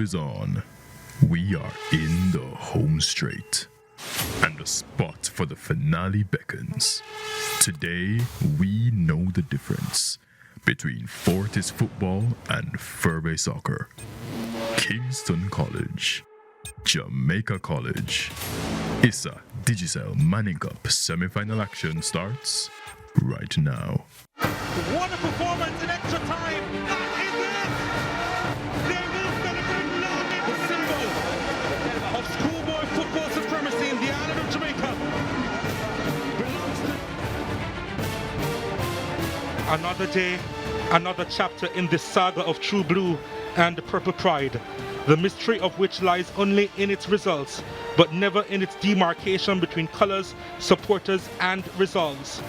is on. We are in the home straight, and the spot for the finale beckons. Today, we know the difference between Fortis football and Furby soccer. Kingston College, Jamaica College. ISA Digicel Manning Cup semi-final action starts right now. What a performance in extra time! That is it! They will celebrate long in the symbol of schoolboy football supremacy in the island of Jamaica. Another day, another chapter in this saga of True Blue and Purple Pride, the mystery of which lies only in its results, but never in its demarcation between colours, supporters and resolves.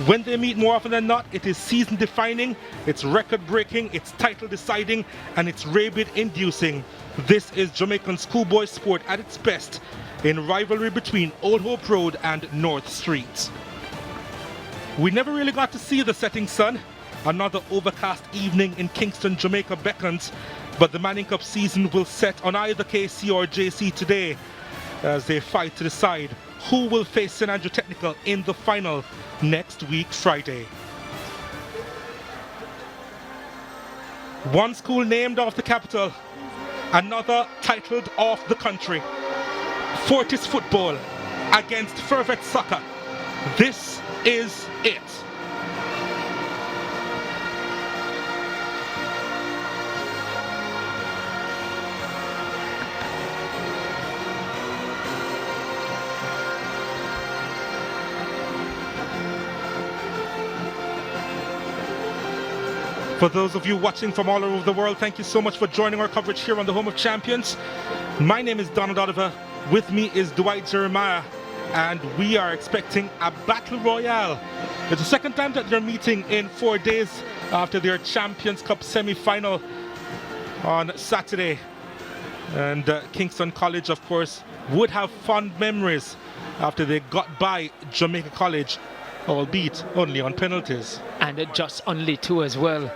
When they meet, more often than not, it is season defining, it's record breaking, it's title deciding, and it's rabid inducing. This is Jamaican schoolboy sport at its best, in rivalry between Old Hope Road and North Street. We never really got to see the setting sun. Another overcast evening in Kingston, Jamaica beckons, but the Manning Cup season will set on either KC or JC today as they fight to decide who will face St. Andrew Technical in the final next week Friday. One school named off the capital, another titled off the country. Fortis football against Fervet soccer. This is it. For those of you watching from all over the world, thank you so much for joining our coverage here on the Home of Champions. My name is Donald Oliver. With me is Dwight Jeremiah, and we are expecting a battle royale. It's the second time that they're meeting in 4 days after their Champions Cup semi-final on Saturday. And Kingston College, of course, would have fond memories after they got by Jamaica College, albeit only on penalties. And just only two as well,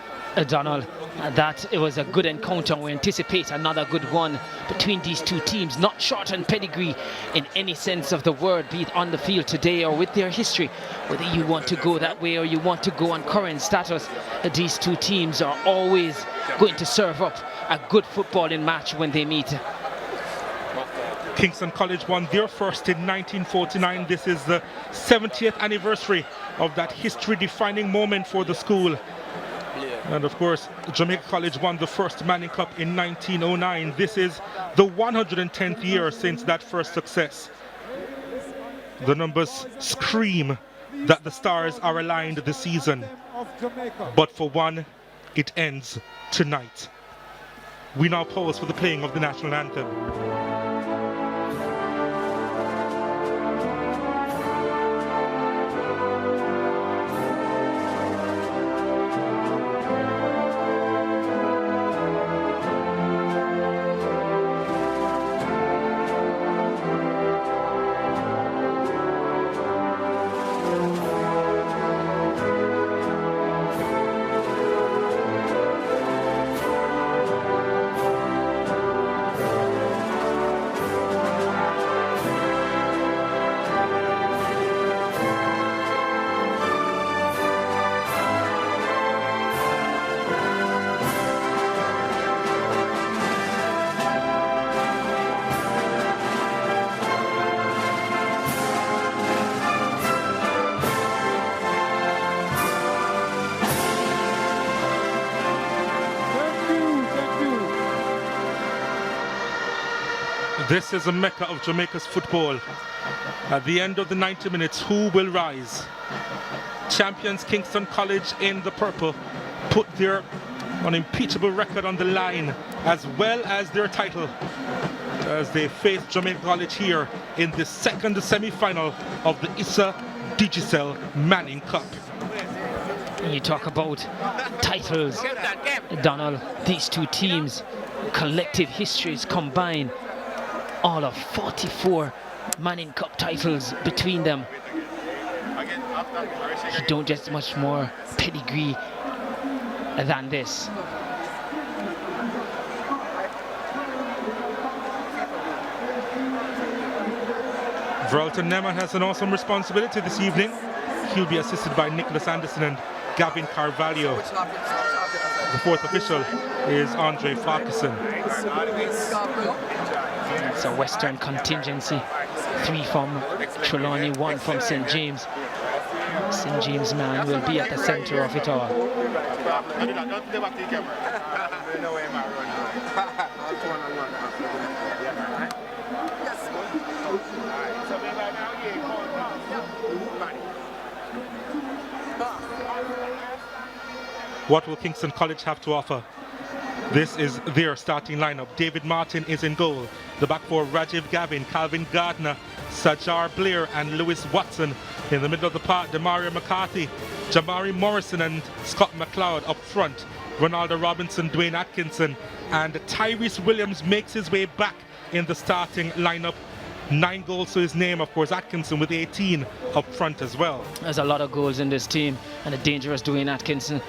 Donald. That it was a good encounter. We anticipate another good one between these two teams, not short on pedigree in any sense of the word, be it on the field today or with their history. Whether you want to go that way or you want to go on current status, these two teams are always going to serve up a good footballing match when they meet. Kingston College won their first in 1949. This is the 70th anniversary of that history-defining moment for the school. And of course, Jamaica College won the first Manning Cup in 1909. This is the 110th year since that first success. The numbers scream that the stars are aligned this season. But for one, it ends tonight. We now pause for the playing of the national anthem. This is a mecca of Jamaica's football. At the end of the 90 minutes, who will rise? Champions Kingston College in the purple put their unimpeachable record on the line, as well as their title, as they face Jamaica College here in the second semi-final of the ISA Digicel Manning Cup. You talk about titles, Donald. These two teams, collective histories combined, all of 44 Manning Cup titles between them. You don't get much more pedigree than this. Veralton Nema has an awesome responsibility this evening. He'll be assisted by Nicholas Anderson and Gavin Carvalho. The fourth official is Andre Farquharson. It's a Western contingency. 3 from Trelawney, 1 from St. James. St. James man will be at the center of it all. What will Kingston College have to offer? This is their starting lineup. David Martin is in goal. The back four, Rajiv Gavin, Calvin Gardner, Sajar Blair and Lewis Watson. In the middle of the park, Demario McCarthy, Jamari Morrison and Scott McLeod up front. Ronaldo Robinson, Dwayne Atkinson, and Tyrese Williams makes his way back in the starting lineup. 9 goals to his name, of course. Atkinson with 18 up front as well. There's a lot of goals in this team, and a dangerous Dwayne Atkinson.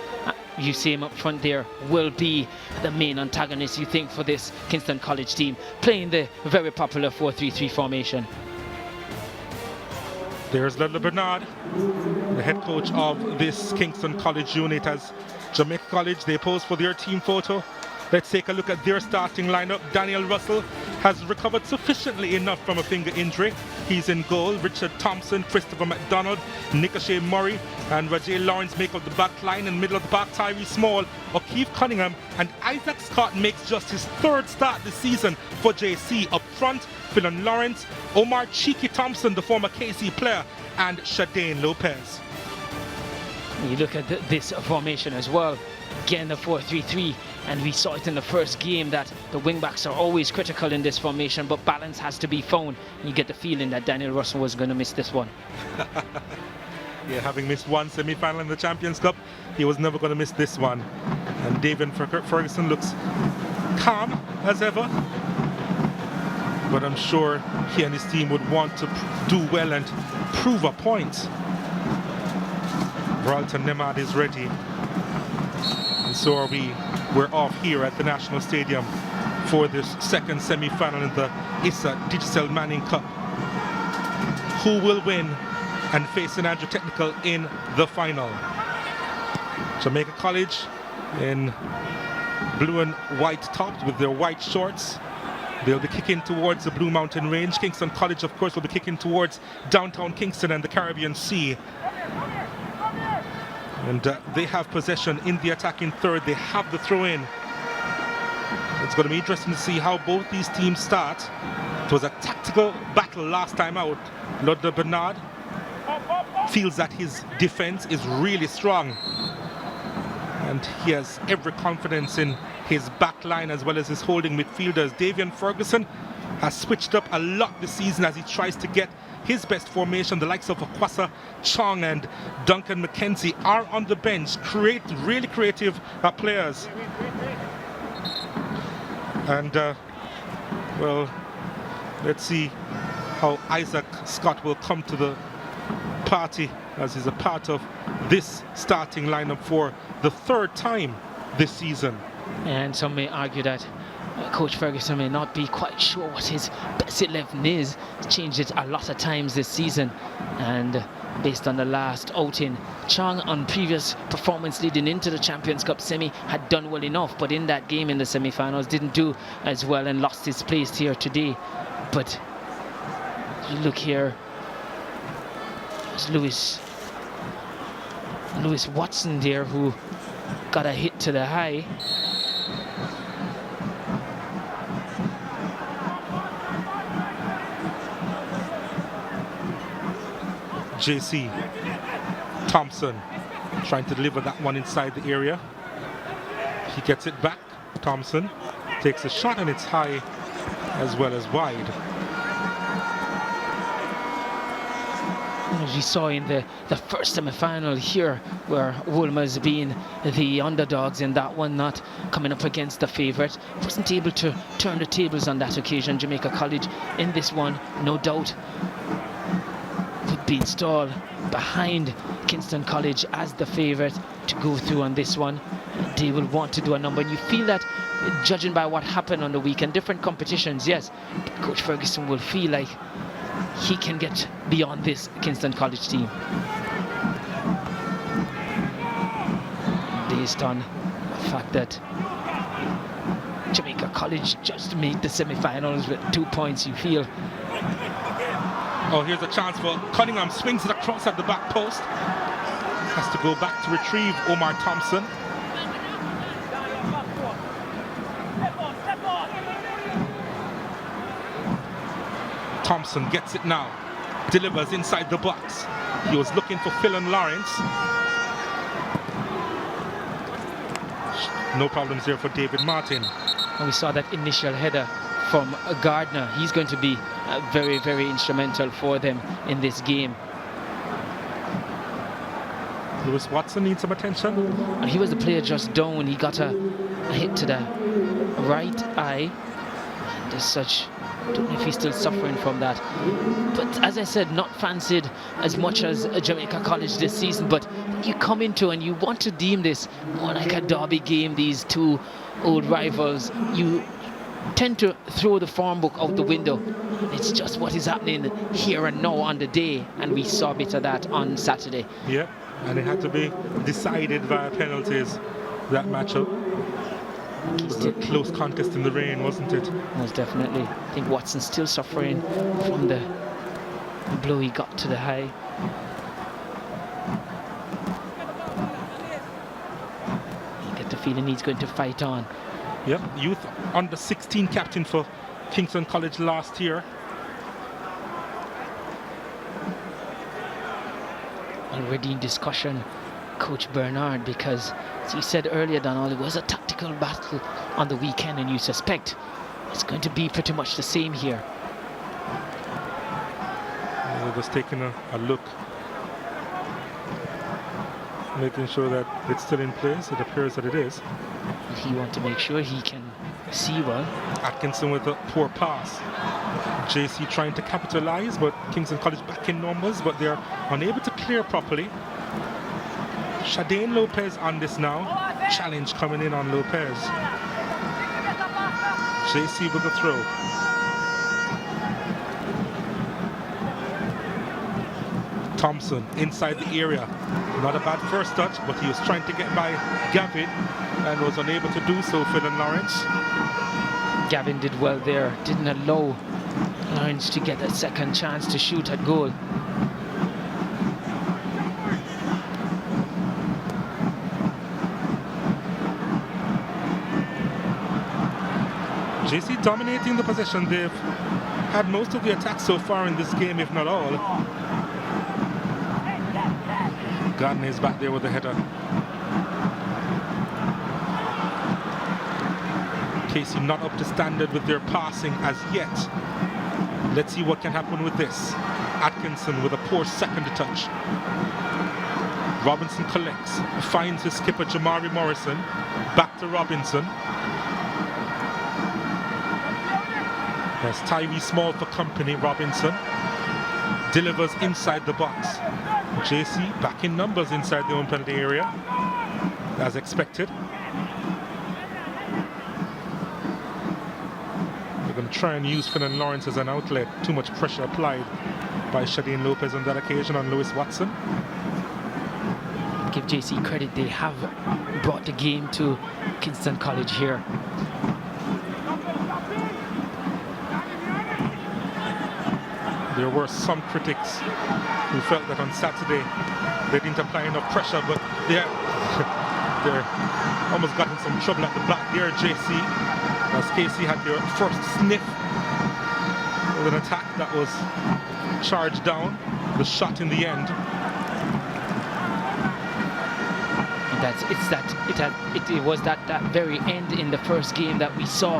You see him up front there, will be the main antagonist, you think, for this Kingston College team, playing the very popular 4-3-3 formation. There's Ludlow Bernard, the head coach of this Kingston College unit. As Jamaica College, they pose for their team photo. Let's take a look at their starting lineup. Daniel Russell has recovered sufficiently enough from a finger injury. He's in goal. Richard Thompson, Christopher McDonald, Nick O'Shea Murray, and Rajay Lawrence make up the back line. In the middle of the park, Tyree Small, O'Keefe Cunningham, and Isaac Scott makes just his 3rd start this season for JC. Up front, Philon Lawrence, Omar Cheeky Thompson, the former KC player, and Shadane Lopez. You look at this formation as well. Again, the 4-3-3, and we saw it in the first game that the wingbacks are always critical in this formation, but balance has to be found. You get the feeling that Daniel Russell was going to miss this one. Yeah, having missed one semi-final in the Champions Cup, he was never going to miss this one. And David Ferguson looks calm as ever, but I'm sure he and his team would want to do well and prove a point. Veralton Nemad is ready. And so are we. We're off here at the National Stadium for this second semi-final in the ISA Digicel Manning Cup. Who will win and face an Andrew Technical in the final? Jamaica College in blue and white tops with their white shorts. They'll be kicking towards the Blue Mountain Range. Kingston College, of course, will be kicking towards downtown Kingston and the Caribbean Sea. And they have possession in the attacking third. They have the throw-in. It's going to be interesting to see how both these teams start. It was a tactical battle last time out. Ludlow Bernard feels that his defense is really strong. And he has every confidence in his back line as well as his holding midfielders. Davian Ferguson has switched up a lot this season as he tries to get his best formation. The likes of Akwasa Chong and Duncan McKenzie are on the bench. Really creative players. And, well, let's see how Isaac Scott will come to the party as he's a part of this starting lineup for the 3rd time this season. And some may argue that Coach Ferguson may not be quite sure what his best 11 is. He's changed it a lot of times this season, and based on the last outing, Chong on previous performance leading into the Champions Cup semi had done well enough, but in that game in the semi-finals didn't do as well and lost his place here today. But you look here, it's Lewis Watson there who got a hit to the high. JC Thompson trying to deliver that one inside the area. He gets it back. Thompson takes a shot and it's high as well as wide. As you saw in the first semi-final here, where Wolmer's been the underdogs in that one, not coming up against the favourite, wasn't able to turn the tables on that occasion. Jamaica College in this one, no doubt, would be installed behind Kingston College as the favourite to go through on this one. They will want to do a number, and you feel that, judging by what happened on the weekend, different competitions, yes, but Coach Ferguson will feel like he can get beyond this Kingston College team. Based on the fact that Jamaica College just made the semi-finals with 2 points, you feel. Oh, here's a chance for Cunningham. Swings it across at the back post. Has to go back to retrieve Omar Thompson. Thompson gets it now. Delivers inside the box. He was looking for Phil and Lawrence. No problems there for David Martin. And we saw that initial header from Gardner. He's going to be very, very instrumental for them in this game. Lewis Watson needs some attention. And he was the player just down. He got a hit to the right eye. And as such, don't know if he's still suffering from that. But as I said, not fancied as much as Jamaica College this season. But you come into and you want to deem this more like a derby game, these two old rivals. You tend to throw the form book out the window. It's just what is happening here and now on the day. And we saw a bit of that on Saturday. Yeah, and it had to be decided via penalties, that matchup. It was a close contest in the rain, wasn't it? Most definitely. I think Watson's still suffering from the blow he got to the eye. You get the feeling he's going to fight on. Yep, youth under 16 captain for Kingston College last year. Already in discussion, Coach Bernard, because as you said earlier, Donald, it was a tactical battle on the weekend, and you suspect it's going to be pretty much the same here. We're just taking a look, making sure that it's still in place. It appears that it is. But he wants to make sure he can see well. Atkinson with a poor pass. JC trying to capitalize, but Kingston College back in numbers, but they're unable to clear properly. Shadane Lopez on this now. Challenge coming in on Lopez. JC with the throw. Thompson inside the area. Not a bad first touch, but he was trying to get by Gavin and was unable to do so. Phil and Lawrence. Gavin did well there. Didn't allow Lawrence to get that second chance to shoot at goal. JC dominating the possession. They've had most of the attacks so far in this game, if not all. Gardner is back there with the header. Casey not up to standard with their passing as yet. Let's see what can happen with this. Atkinson with a poor second touch. Robinson collects, finds his skipper Jamari Morrison. Back to Robinson. There's Tyree Small for company. Robinson delivers inside the box. JC back in numbers inside the own penalty area, as expected. They're going to try and use Finn and Lawrence as an outlet. Too much pressure applied by Shadane Lopez on that occasion on Lewis Watson. Give JC credit, they have brought the game to Kingston College here. There were some critics who felt that on Saturday they didn't apply enough pressure, but they're almost got in some trouble at the back there, JC, as KC had their first sniff with an attack that was charged down, the shot in the end. It was that very end in the first game that we saw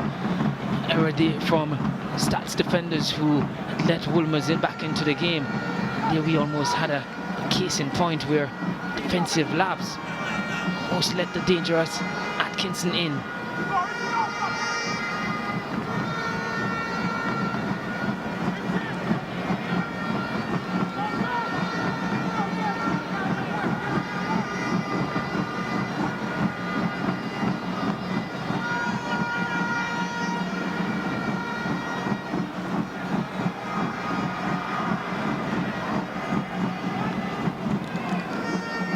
error from Stats defenders who let Wolmers back into the game. There we almost had a case in point where defensive lapse almost let the dangerous Atkinson in.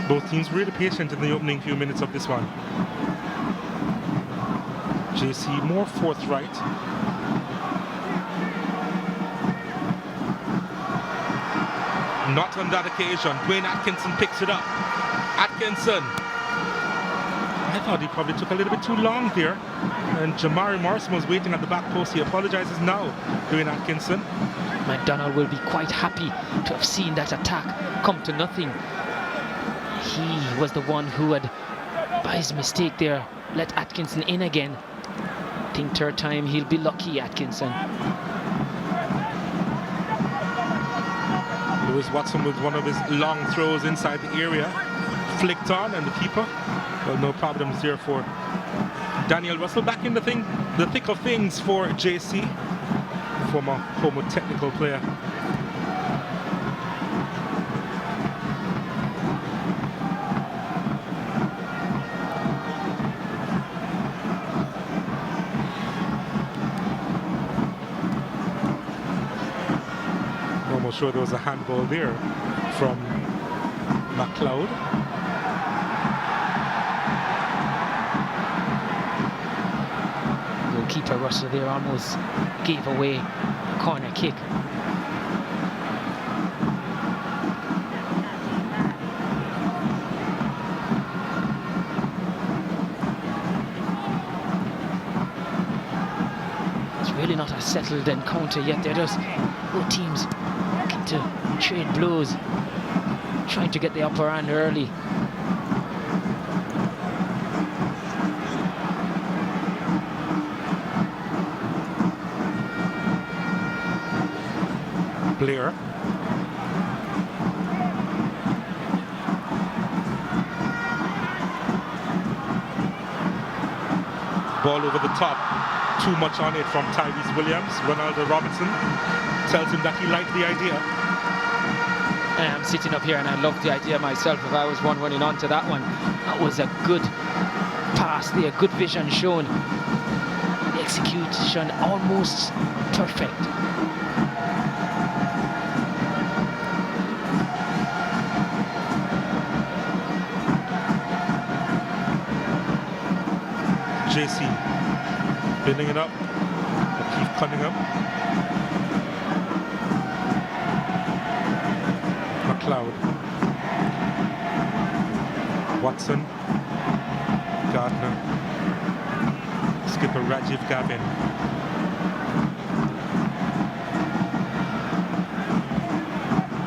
Both teams really patient in the opening few minutes of this one. JC more forthright. Not on that occasion. Dwayne Atkinson picks it up. Atkinson. I thought he probably took a little bit too long there. And Jamari Morrison was waiting at the back post. He apologizes now, Dwayne Atkinson. McDonald will be quite happy to have seen that attack come to nothing. He was the one who had, by his mistake there, let Atkinson in again. I think third time he'll be lucky, Atkinson. Lewis Watson with one of his long throws inside the area. Flicked on, and the keeper, well, no problems there for Daniel Russell. Back in the thick of things for JC, former Homo technical player. Almost sure there was a handball there from McLeod. Goalkeeper Russell there almost gave away a corner kick. It's really not a settled encounter yet. They're just both teams looking to trade blows, trying to get the upper hand early. Blair. Ball over the top. Too much on it from Tyrese Williams. Ronaldo Robinson tells him that he liked the idea. I'm sitting up here and I love the idea myself. If I was one running onto that one, that was a good pass there, good vision shown. The execution almost perfect. JC building it up. Keith Cunningham. McLeod. Watson. Gardner. Skipper Rajiv Gavin.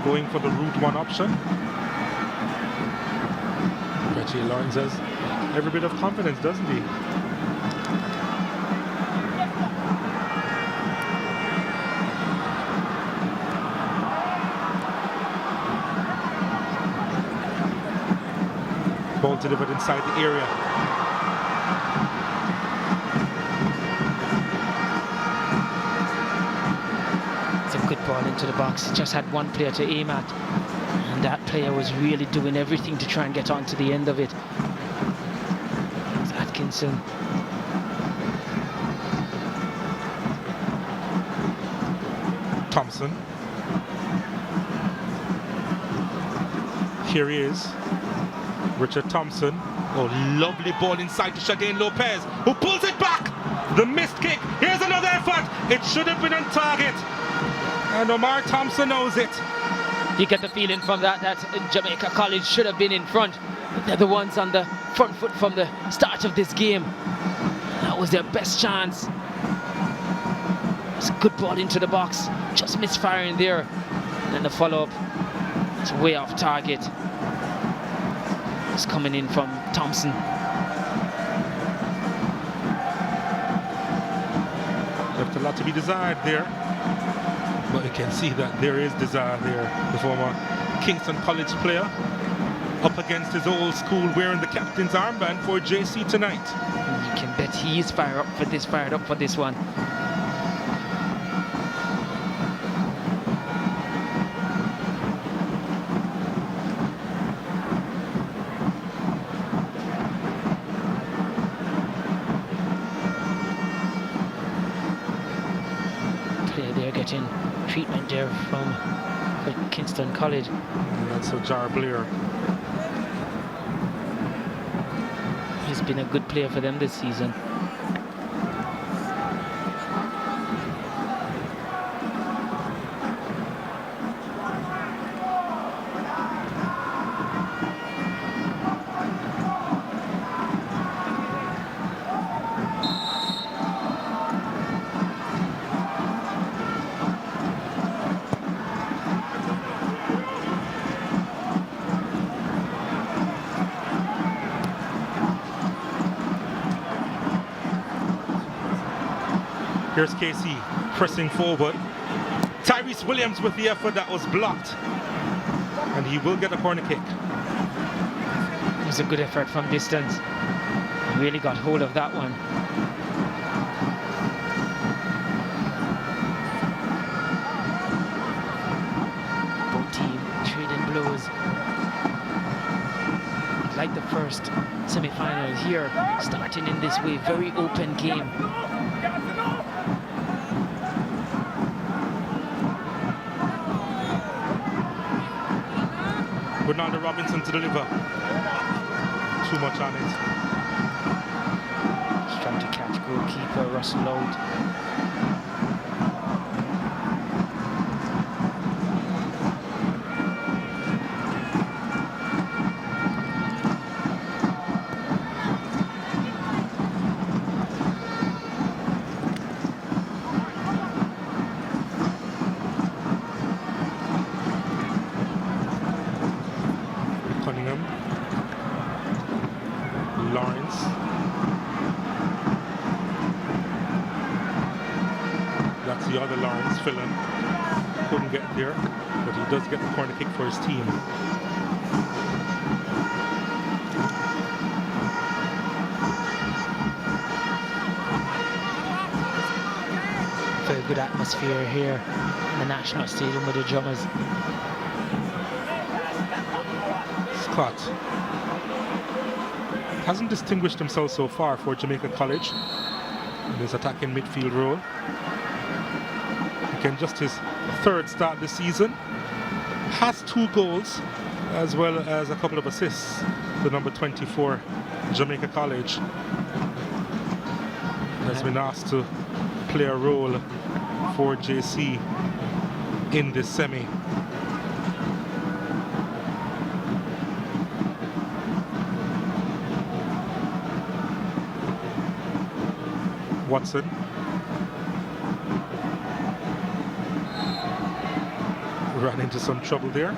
Going for the route one option. Reggie Lawrence has every bit of confidence, doesn't he? Ball delivered inside the area. It's a good ball into the box. It just had one player to aim at, and that player was really doing everything to try and get onto the end of it. It's Atkinson. Thompson. Here he is. Richard Thompson. Oh, lovely ball inside to Shadane Lopez, who pulls it back. The missed kick. Here's another effort. It should have been on target. And Omar Thompson knows it. You get the feeling from that Jamaica College should have been in front. They're the ones on the front foot from the start of this game. That was their best chance. It's a good ball into the box. Just misfiring there. And the follow-up, it's way off target. It's coming in from Thompson. Left a lot to be desired there. But you can see that there is desire there. The former Kingston College player up against his old school, wearing the captain's armband for JC tonight. You can bet he is fired up for this one. Getting treatment there from Kingston College. And so Jar Blair been a good player for them this season. Here's KC pressing forward. Tyrese Williams with the effort that was blocked. And he will get a corner kick. It was a good effort from distance. Really got hold of that one. Both teams trading blows. Like the first semi-final here, starting in this way, very open game. Ronaldo Robinson to deliver. Too much on it. He's trying to catch goalkeeper Russell out. The other Lawrence filling couldn't get there, but he does get the corner kick for his team. Very good atmosphere here in the National Stadium with the drummers. Scott hasn't distinguished himself so far for Jamaica College in his attacking midfield role. Again, just his third start this season. Has 2 goals as well as a couple of assists. The number 24, Jamaica College, has been asked to play a role for JC in this semi. Watson. Ran into some trouble there.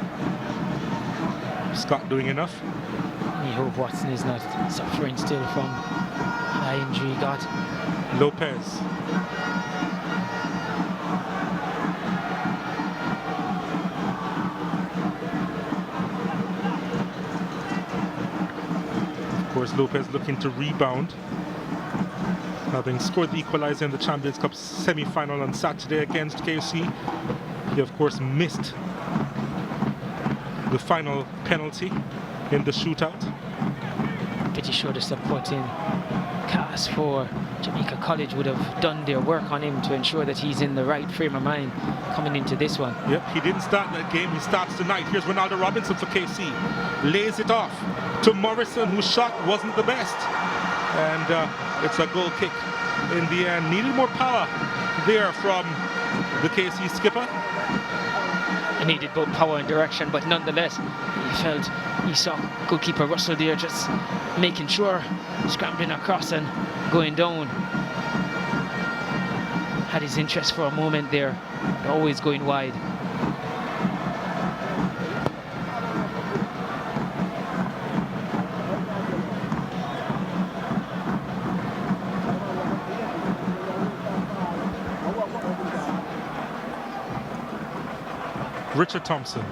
Scott doing enough. We hope Watson is not suffering still from high injury he got. Lopez. Of course, Lopez looking to rebound, having scored the equalizer in the Champions Cup semi-final on Saturday against KC. He of course missed the final penalty in the shootout. Pretty sure the supporting cast for Jamaica College would have done their work on him to ensure that he's in the right frame of mind coming into this one. Yep, he didn't start that game, he starts tonight. Here's Ronaldo Robinson for KC. Lays it off to Morrison, whose shot wasn't the best. And it's a goal kick in the end. Needed more power there from the KC skipper. He needed both power and direction, but nonetheless, he saw goalkeeper Russell there just making sure, scrambling across and going down. Had his interest for a moment there, always going wide. Richard Thompson.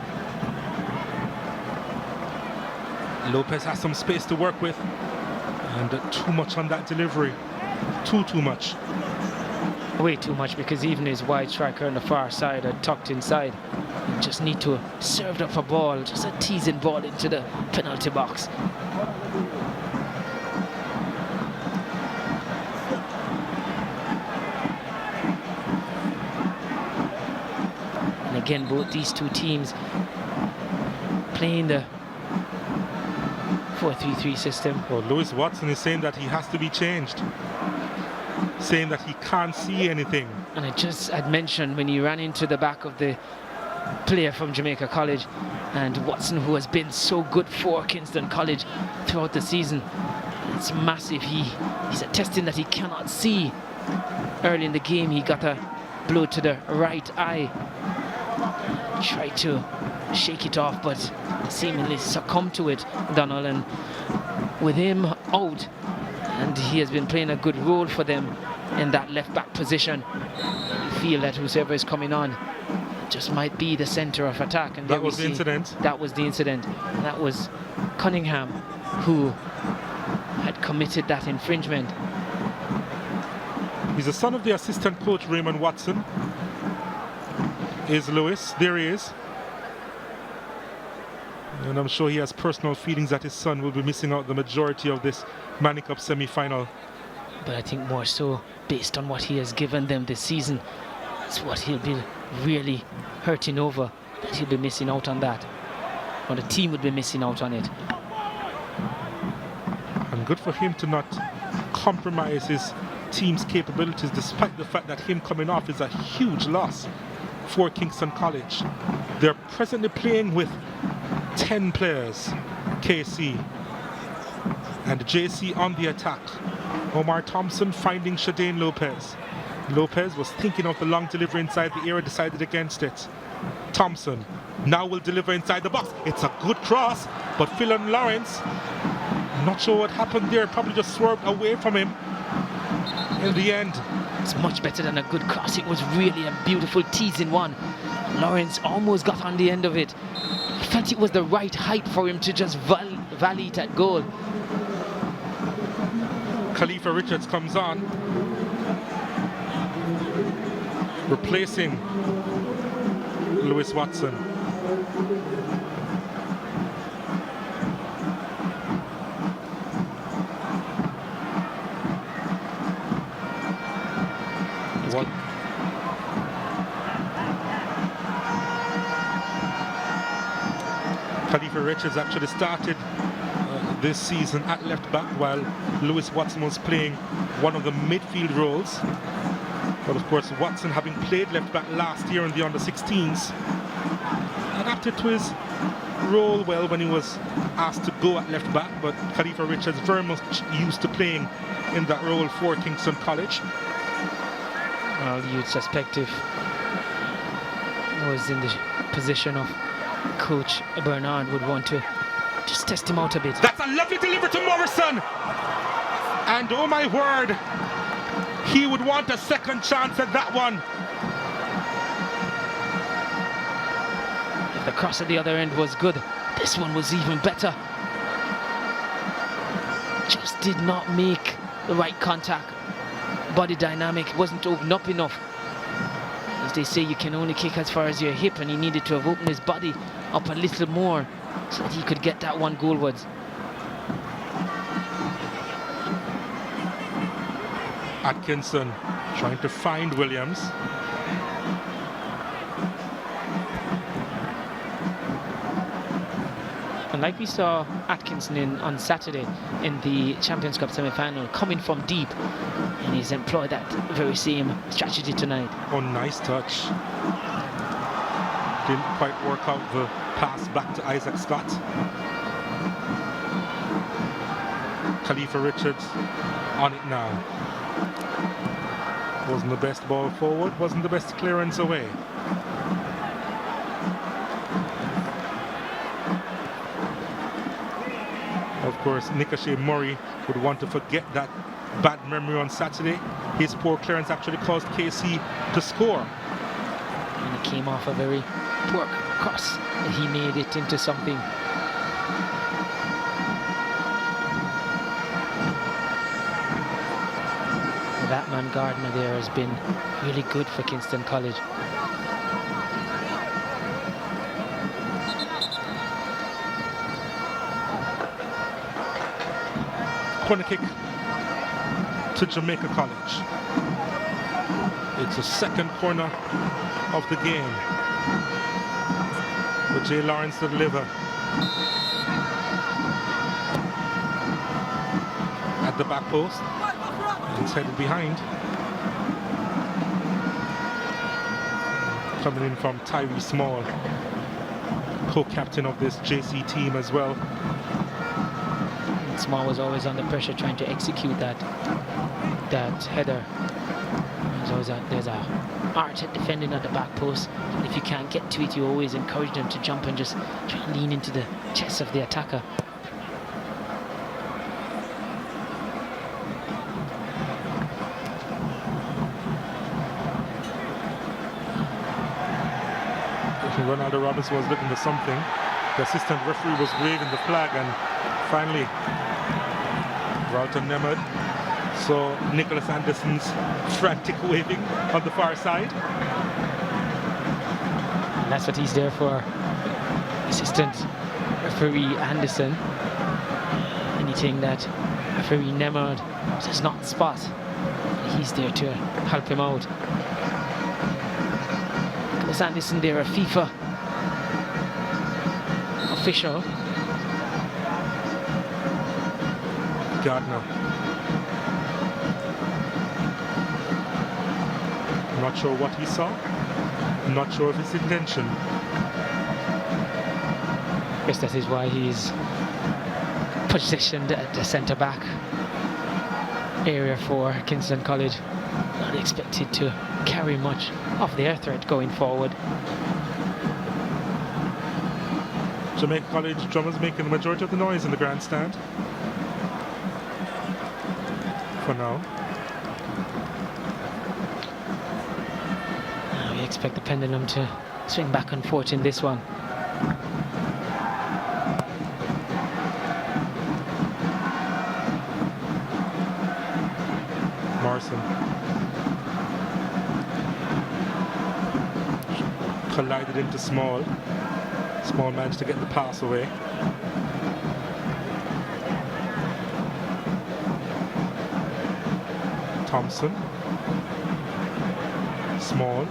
Lopez has some space to work with, and too much on that delivery. Too much. Way too much, because even his wide striker on the far side are tucked inside. You just need to serve up a ball, just a teasing ball into the penalty box. Again, both these two teams playing the 4-3-3 system. Well, Lewis Watson is saying that he has to be changed, saying that he can't see anything. And I'd mentioned when he ran into the back of the player from Jamaica College, and Watson, who has been so good for Kingston College throughout the season, it's massive. He's attesting that he cannot see. Early in the game, he got a blow to the right eye. Tried to shake it off, but seemingly succumbed to it, Donald. And with him out, and he has been playing a good role for them in that left back position, you feel that whoever is coming on just might be the center of attack. And that was the incident. That was the incident. That was Cunningham who had committed that infringement. He's the son of the assistant coach Raymond Watson. Is Lewis. There he is. And I'm sure he has personal feelings that his son will be missing out the majority of this Manny Cup semi-final. But I think more so based on what he has given them this season. It's what he'll be really hurting over, that he'll be missing out on that. Or the team would be missing out on it. And good for him to not compromise his team's capabilities, despite the fact that him coming off is a huge loss for Kingston College. They're presently playing with 10 players, KC, and JC on the attack. Omar Thompson finding Shadane Lopez. Lopez was thinking of the long delivery inside the area, decided against it. Thompson now will deliver inside the box. It's a good cross, but Philon Lawrence, not sure what happened there, probably just swerved away from him in the end. It's much better than a good cross. It was really a beautiful teasing one. Lawrence almost got on the end of it. I felt it was the right height for him to just volley it at goal. Khalifa Richards comes on, replacing Lewis Watson. Khalifa Richards actually started this season at left back, while Lewis Watson was playing one of the midfield roles. But of course, Watson, having played left back last year in the under-16s, adapted to his role well when he was asked to go at left back. But Khalifa Richards very much used to playing in that role for Kingston College. Well, you'd suspect if he was in the position of Coach Bernard would want to just test him out a bit. That's a lovely delivery to Morrison. And oh my word, he would want a second chance at that one. If the cross at the other end was good, this one was even better. Just did not make the right contact. Body dynamic wasn't opened up enough. As they say, you can only kick as far as your hip, and he needed to have opened his body up a little more so that he could get that one goalwards. Atkinson trying to find Williams. And like we saw Atkinson on Saturday in the Champions Cup semi-final, coming from deep, and he's employed that very same strategy tonight. Oh, nice touch. Didn't quite work out the pass back to Isaac Scott. Khalifa Richards on it now. Wasn't the best ball forward, wasn't the best clearance away. Of course, Nikashe Murray would want to forget that bad memory on Saturday. His poor clearance actually caused KC to score. And it came off a very poor cross, and he made it into something. That man Gardner there has been really good for Kingston College. Corner kick to Jamaica College. It's the second corner of the game. With Jay Lawrence to deliver. the back post. He's headed behind. Coming in from Tyree Small, co-captain of this JC team as well. Small was always under pressure trying to execute that header. There's a art at defending at the back post. And if you can't get to it, you always encourage them to jump and just try and lean into the chest of the attacker. Ronaldo Robinson was looking for something. The assistant referee was waving the flag, and finally Ralton Nemad saw Nicholas Anderson's frantic waving on the far side. And that's what he's there for. Assistant referee Anderson. Anything that referee Nemad does not spot, he's there to help him out. Nicholas Anderson there, a FIFA official. Gardner. Not sure what he saw. Not sure of his intention. I guess that is why he's positioned at the centre-back area for Kingston College. Not expected to carry much of their threat going forward. Jamaica College drummers making the majority of the noise in the grandstand. For now. We expect the pendulum to swing back and forth in this one. Morrison collided into Small. Small managed to get the pass away. Thompson. Small.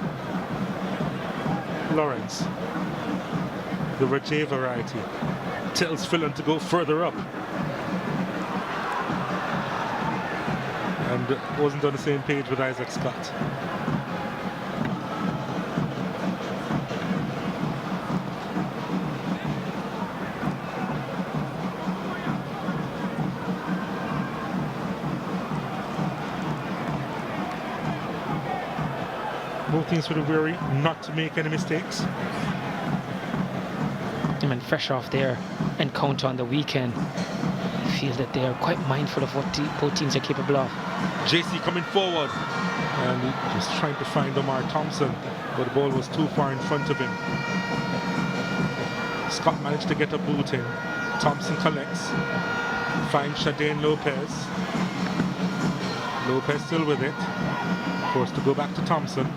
Lawrence. The Rajay variety. Tells Fillon to go further up. And wasn't on the same page with Isaac Scott. Both teams were wary not to make any mistakes. And fresh off their encounter on the weekend, I feel that they are quite mindful of what both teams are capable of. JC coming forward and just trying to find Omar Thompson, but the ball was too far in front of him. Scott managed to get a boot in. Thompson collects, finds Shadane Lopez. Lopez still with it, forced to go back to Thompson.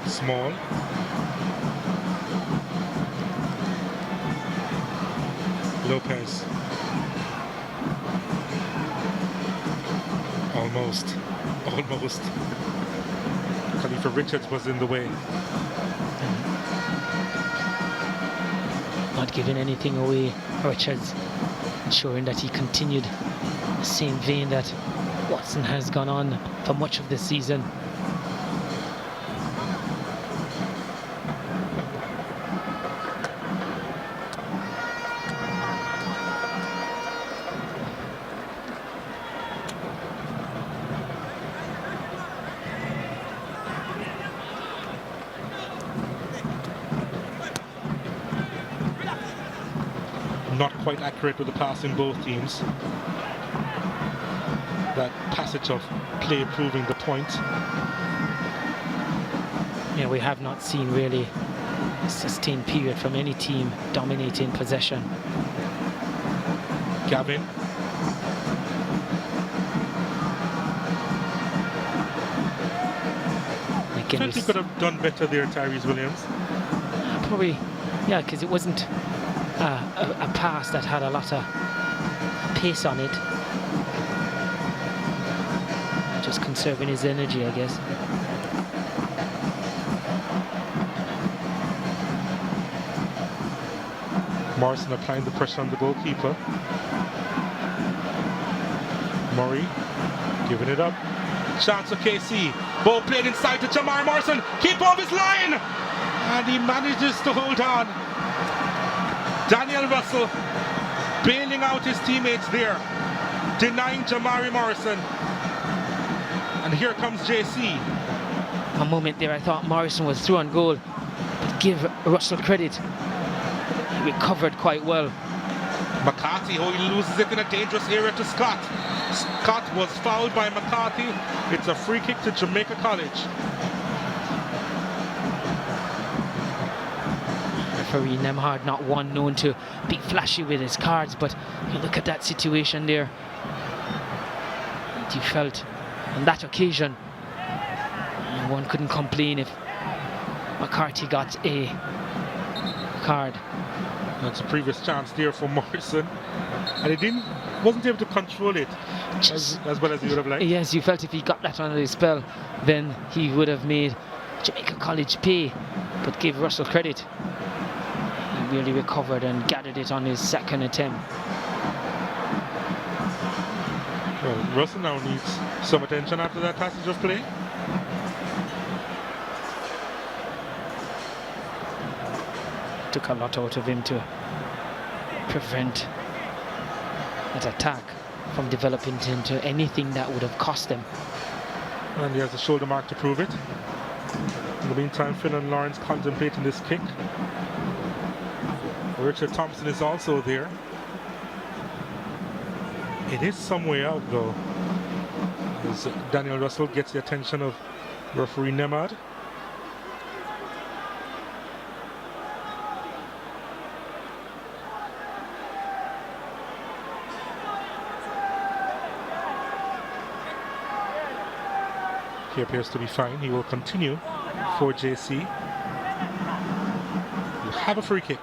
Small. Lopez. Almost. Khalifa Richards was in the way. Not giving anything away. Richards ensuring that he continued the same vein that Watson has gone on for much of the season. Not quite accurate with the pass in both teams. That passage of play proving the point. Yeah, we have not seen really a sustained period from any team dominating possession. Gavin. I think he could have done better there, Tyrese Williams. Probably, yeah, because it wasn't a pass that had a lot of pace on it. Just conserving his energy, I guess. Morrison applying the pressure on the goalkeeper. Murray giving it up. Chance for KC. Ball played inside to Jamari Morrison. Keep off his line! And he manages to hold on. Daniel Russell bailing out his teammates there, denying Jamari Morrison. And here comes JC. A moment there I thought Morrison was through on goal, but give Russell credit, he recovered quite well. McCarthy, oh, he loses it in a dangerous area to Scott. Scott was fouled by McCarthy. It's a free kick to Jamaica College. Referee Nemhard, not one known to be flashy with his cards, but you look at that situation there. And you felt on that occasion, one couldn't complain if McCarthy got a card. That's a previous chance there for Morrison, and he wasn't able to control it as well as he would have liked. Yes, you felt if he got that under his spell, then he would have made Jamaica College pay. But give Russell credit, he really recovered and gathered it on his second attempt. Well, Russell now needs some attention after that passage of play. Took a lot out of him to prevent that attack from developing into anything that would have cost them. And he has a shoulder mark to prove it. In the meantime, Phil and Lawrence contemplating this kick. Richard Thompson is also there. It is some way out though, as Daniel Russell gets the attention of referee Nemad. He appears to be fine. He will continue for JC. We'll have a free kick.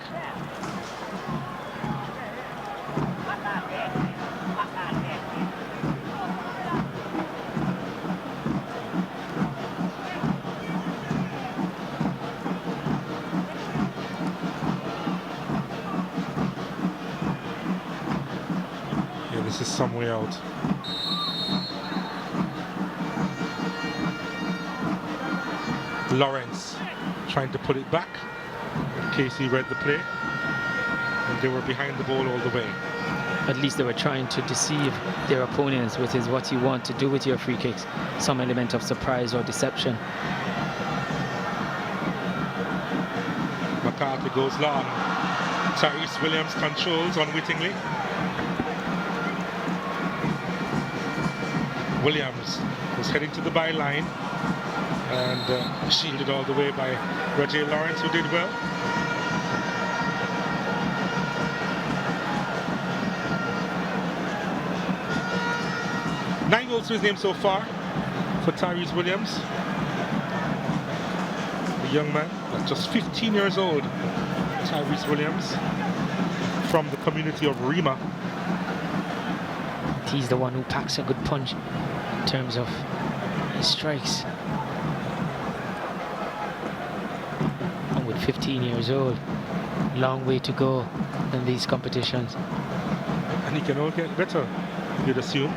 Yeah, this is some way out. Lawrence trying to put it back. Casey read the play, and they were behind the ball all the way. At least they were trying to deceive their opponents, which is what you want to do with your free kicks. Some element of surprise or deception. McCarthy goes long. Tyrese Williams controls unwittingly. Williams was heading to the byline and shielded all the way by Roger Lawrence, who did well. Nine goals to his name so far for Tyrese Williams. The young man, just 15 years old, Tyrese Williams, from the community of Rima. He's the one who packs a good punch in terms of his strikes. And with 15 years old, long way to go in these competitions. And he can only get better, you'd assume.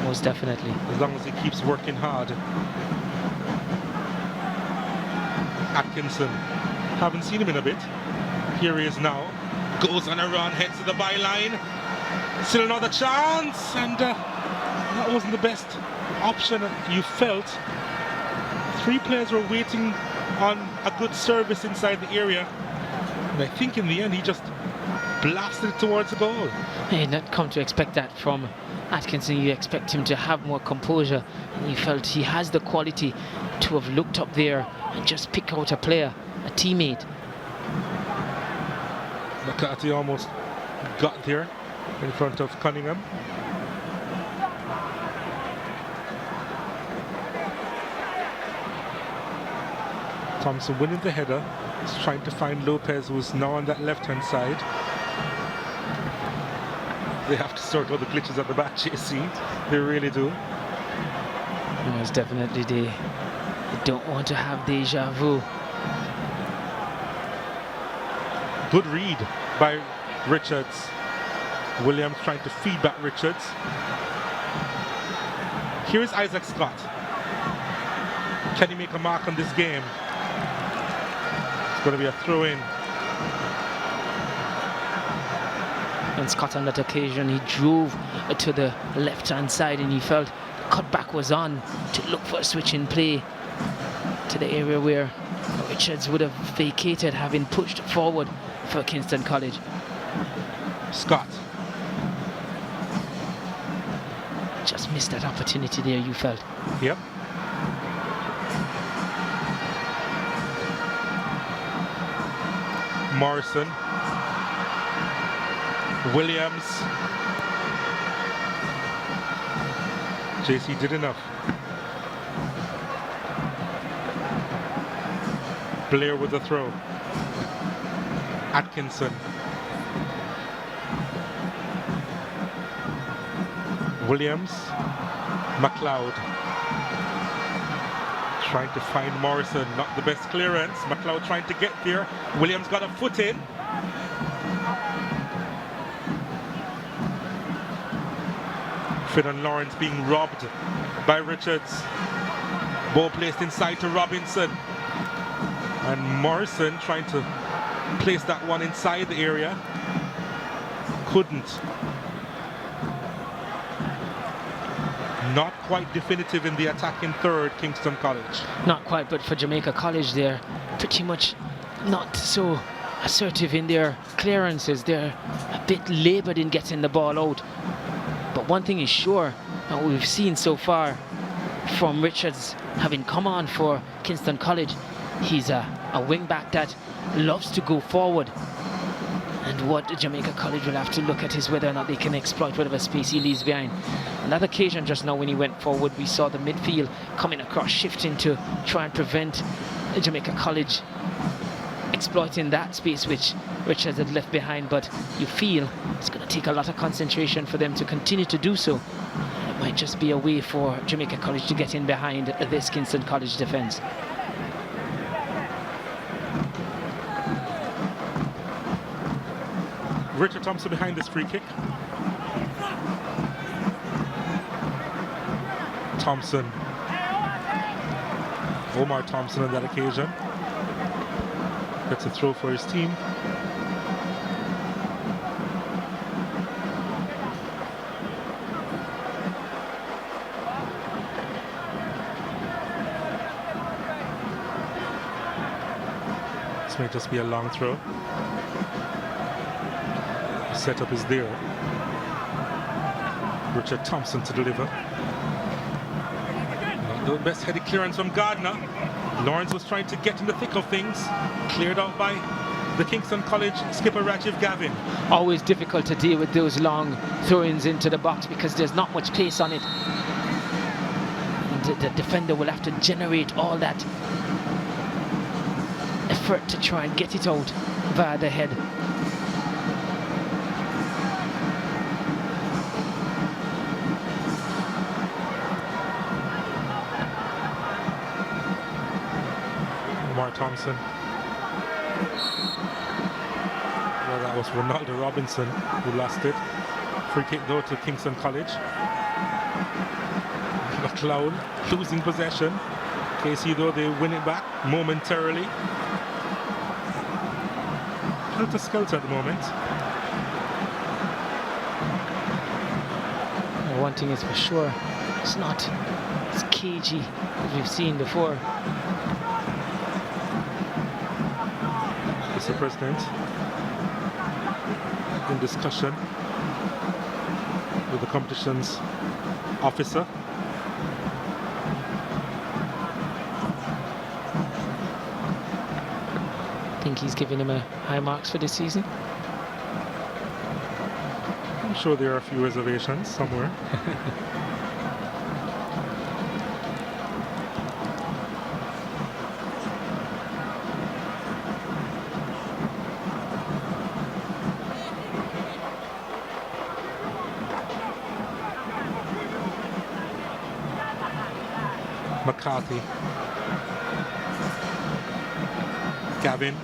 Most definitely. As long as he keeps working hard. Atkinson, haven't seen him in a bit. Here he is now. Goes on a run, heads to the byline. Still another chance, and that wasn't the best option. You felt three players were waiting on a good service inside the area, and I think in the end he just blasted it towards the goal. You not come to expect that from Atkinson. You expect him to have more composure, and you felt he has the quality to have looked up there and just pick out a player, a teammate. McCarthy almost got there in front of Cunningham. Thompson winning the header. He's trying to find Lopez, who's now on that left-hand side. They have to sort out the glitches at the back, JC. They really do. Yes, definitely they don't want to have deja vu. Good read by Richards. Williams trying to feed back Richards. Here is Isaac Scott. Can he make a mark on this game? It's going to be a throw-in. And Scott on that occasion, he drove to the left-hand side and he felt the cutback was on to look for a switch in play to the area where Richards would have vacated, having pushed forward for Kingston College. Scott. Just missed that opportunity there, you felt. Yep. Morrison. Williams. JC did enough. Blair with the throw. Atkinson. Williams. McLeod. Trying to find Morrison, not the best clearance. McLeod trying to get there. Williams got a foot in. Finn and Lawrence being robbed by Richards. Ball placed inside to Robinson. And Morrison trying to place that one inside the area. Couldn't. Not quite definitive in the attack in third, Kingston College. Not quite, but for Jamaica College, they're pretty much not so assertive in their clearances. They're a bit laboured in getting the ball out. But one thing is sure, and we've seen so far from Richards having come on for Kingston College, he's a wing back that loves to go forward. And what Jamaica College will have to look at is whether or not they can exploit whatever space he leaves behind. On that occasion just now when he went forward, we saw the midfield coming across, shifting to try and prevent Jamaica College exploiting that space which Richards had left behind. But you feel it's going to take a lot of concentration for them to continue to do so. It might just be a way for Jamaica College to get in behind this Kingston College defence. Richard Thompson behind this free kick. Thompson. Omar Thompson on that occasion. Gets a throw for his team. This may just be a long throw. Setup is there. Richard Thompson to deliver. Not the best headed clearance from Gardner. Lawrence was trying to get in the thick of things. Cleared out by the Kingston College skipper Rajiv Gavin. Always difficult to deal with those long throw-ins into the box because there's not much pace on it. And the defender will have to generate all that effort to try and get it out via the head. Thompson. Well, that was Ronaldo Robinson who lost it. Free kick though to Kingston College. McLeod losing possession. KC though they win it back momentarily. Helter-skelter at the moment. One thing is for sure, it's not as cagey as we've seen before. Mr. President, in discussion with the competition's officer. I think he's giving him a high marks for this season. I'm sure there are a few reservations somewhere. McCarthy. Gavin.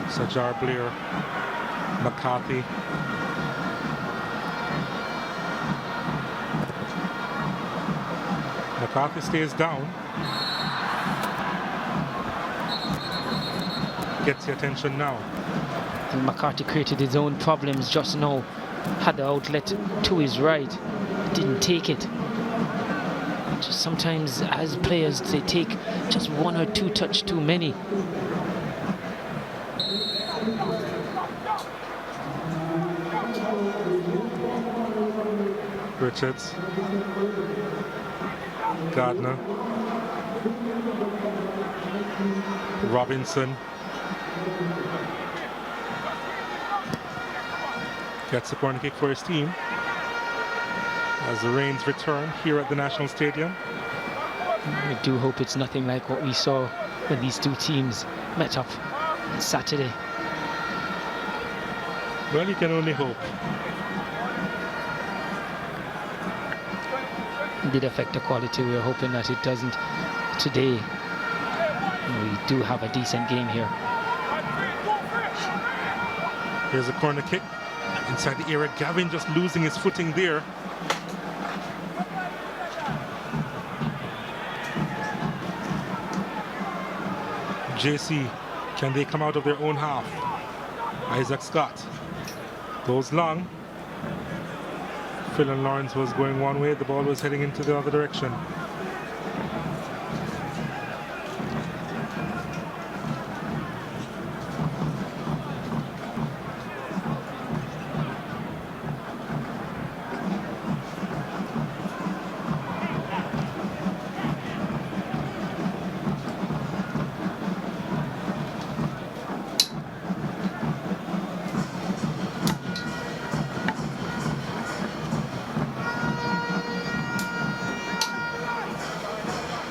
Sajar Blair, McCarthy. McCarthy stays down. Gets the attention now. And McCarthy created his own problems just now. Had the outlet to his right. Didn't take it. Just sometimes as players they take just one or two touch too many. Richards, Gardner, Robinson gets a corner kick for his team as the rains return here at the National Stadium. I do hope it's nothing like what we saw when these two teams met up on Saturday. Well, you can only hope. It did affect the quality. We are hoping that it doesn't today. We do have a decent game here. Here's a corner kick inside the area. Gavin just losing his footing there. JC, can they come out of their own half? Isaac Scott goes long. Phil and Lawrence was going one way, the ball was heading into the other direction.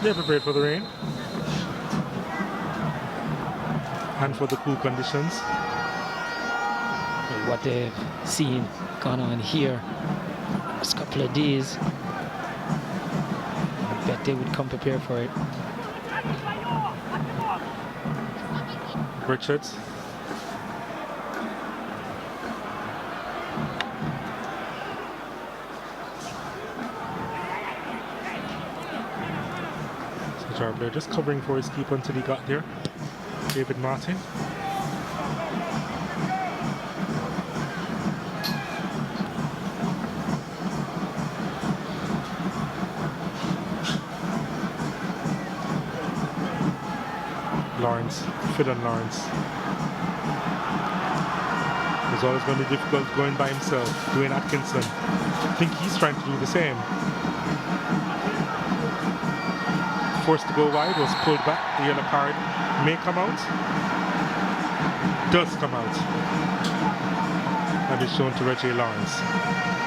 They're prepared for the rain and for the cool conditions. What they've seen gone on here last couple of days, I bet they would come prepared for it. Richards. Blair just covering for his keeper until he got there. David Martin. Lawrence, Phil and Lawrence. It's always going to be difficult going by himself. Dwayne Atkinson. I think he's trying to do the same. Forced to go wide, was pulled back. The yellow card may come out. Does come out. And is shown to Reggie Lawrence.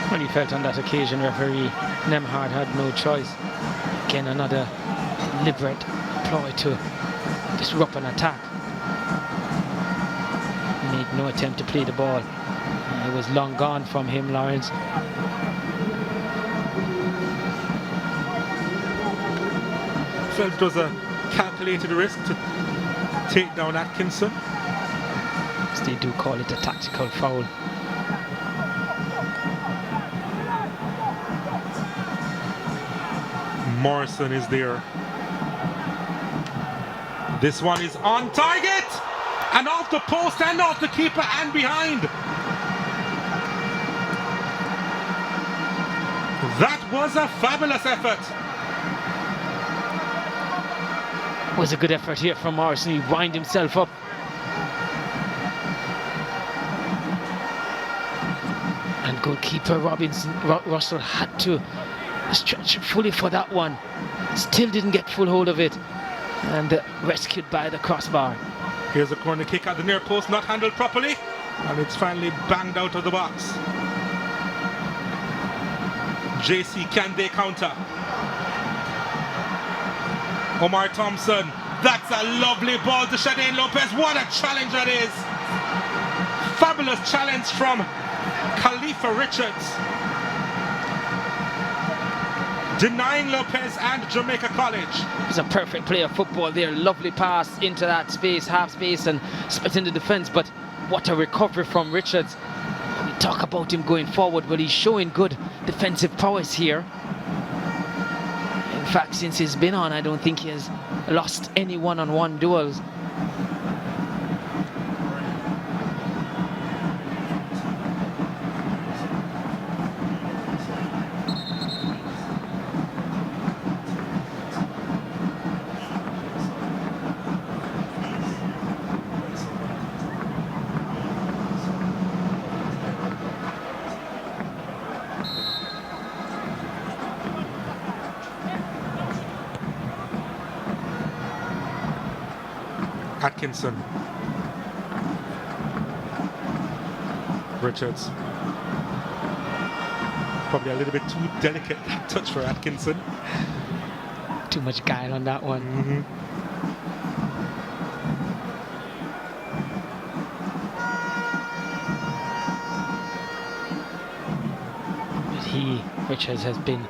Well, he felt on that occasion referee Nemhard had no choice. Again, another deliberate ploy to disrupt an attack. He made no attempt to play the ball. It was long gone from him, Lawrence. Felt it was a calculated risk to take down Atkinson. They do call it a tactical foul. Morrison is there. This one is on target and off the post and off the keeper and behind. That was a fabulous effort. Was a good effort here from Morrison. He wound himself up. And goalkeeper Russell had to stretch fully for that one. Still didn't get full hold of it. And rescued by the crossbar. Here's a corner kick at the near post, not handled properly. And it's finally banged out of the box. JC, can they counter? Omar Thompson, that's a lovely ball to Shadane Lopez. What a challenge that is. Fabulous challenge from Khalifa Richards. denying Lopez and Jamaica College. It's a perfect play of football there. Lovely pass into that space, half space, and split in the defense. But what a recovery from Richards. We talk about him going forward, but he's showing good defensive prowess here. In fact, since he's been on, I don't think he has lost any one-on-one duels. Atkinson. Richards. Probably a little bit too delicate that touch for Atkinson. Too much guile on that one. But Richards has been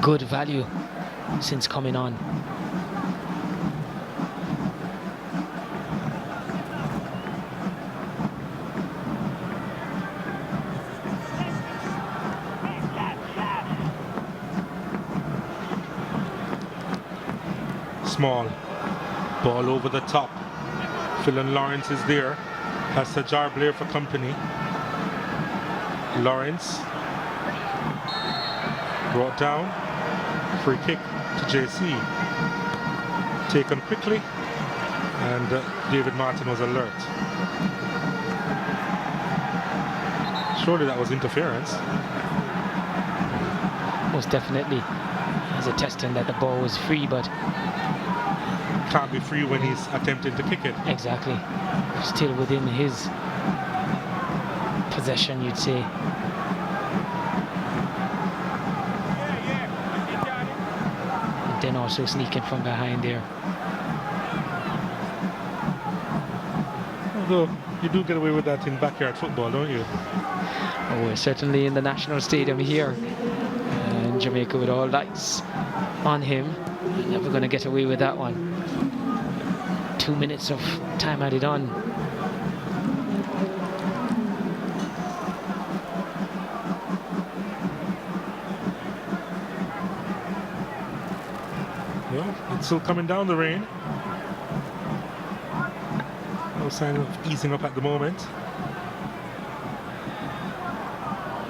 good value since coming on. Small ball over the top. Philon Lawrence is there. Has Sajar Blair for company. Lawrence brought down. Free kick to JC. Taken quickly, and David Martin was alert. Surely that was interference. Most definitely. As a testing that the ball was free, but can't be free when he's attempting to kick it. Exactly. Still within his possession, you'd say. And then also sneaking from behind there. Although you do get away with that in backyard football, don't you? Oh, certainly in the national stadium here in Jamaica, with all lights on him. You're never going to get away with that one. 2 minutes of time added on. Well, it's still coming down the rain. No sign of easing up at the moment.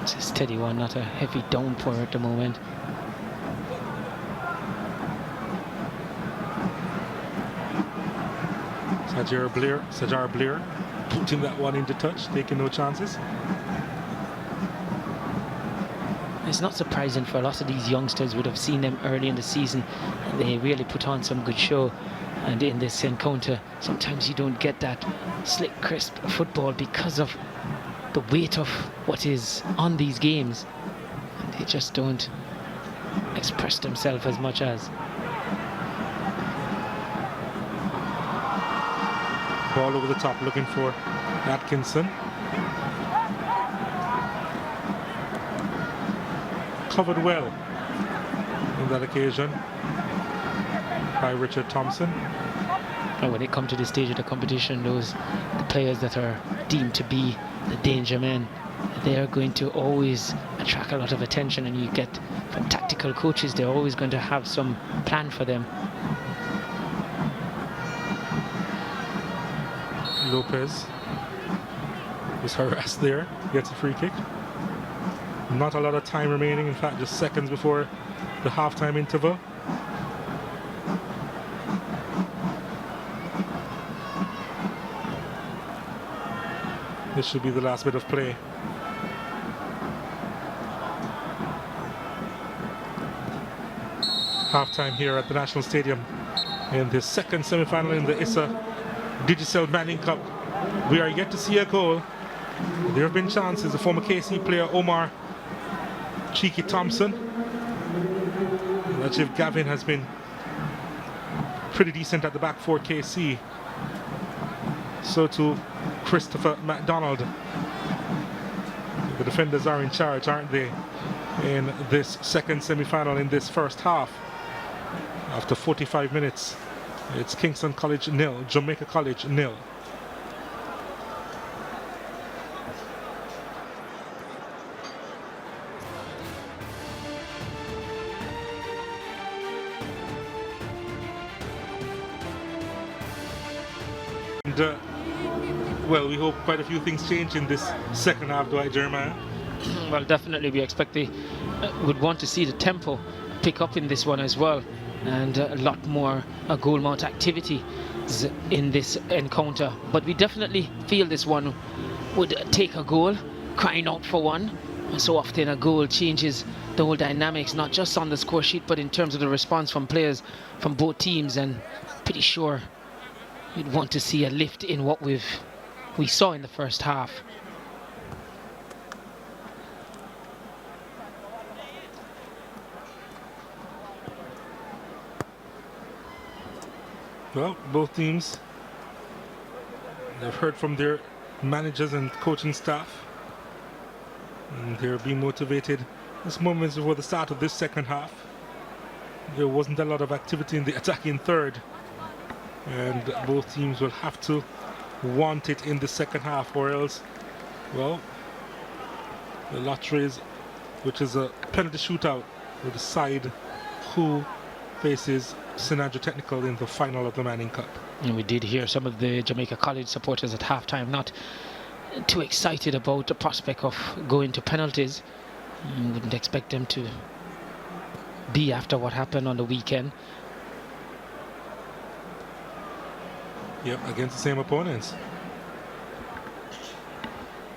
It's a steady one, not a heavy downpour at the moment. Sajar Blair putting that one into touch, taking no chances. It's not surprising, for a lot of these youngsters would have seen them early in the season. They really put on some good show, and in this encounter sometimes you don't get that slick, crisp football because of the weight of what is on these games, and they just don't express themselves as much as. Ball over the top, looking for Atkinson. Covered well on that occasion by Richard Thompson. And when it comes to this stage of the competition, the players that are deemed to be the danger men, they are going to always attract a lot of attention, and you get from tactical coaches, they're always going to have some plan for them. Lopez was harassed there, gets a free kick. Not a lot of time remaining, in fact just seconds before the halftime interval. This should be the last bit of play. Halftime here at the National Stadium in the second semi-final in the ISA Digicel Manning Cup. We are yet to see a goal. There have been chances. The former KC player Omar Cheeky Thompson. Rajiv Gavin has been pretty decent at the back for KC. So too Christopher MacDonald. The defenders are in charge, aren't they? in this second semi-final in this first half. After 45 minutes, it's Kingston College 0, Jamaica College 0. And well, we hope quite a few things change in this second half, do I, Jeremiah? Well, definitely we expect would want to see the tempo pick up in this one as well, and a lot more goal mount activity in this encounter. But we definitely feel this one would take a goal, crying out for one. So often a goal changes the whole dynamics, not just on the score sheet, but in terms of the response from players from both teams. And pretty sure you'd want to see a lift in what we saw in the first half. Well, both teams, they've heard from their managers and coaching staff, and they're being motivated. This moments before the start of this second half, there wasn't a lot of activity in the attacking third, and both teams will have to want it in the second half, or else, well, the lotteries, which is a penalty shootout, will decide who faces Synergy Technical in the final of the Manning Cup. And we did hear some of the Jamaica College supporters at halftime not too excited about the prospect of going to penalties. You wouldn't expect them to be after what happened on the weekend. Yep, against the same opponents.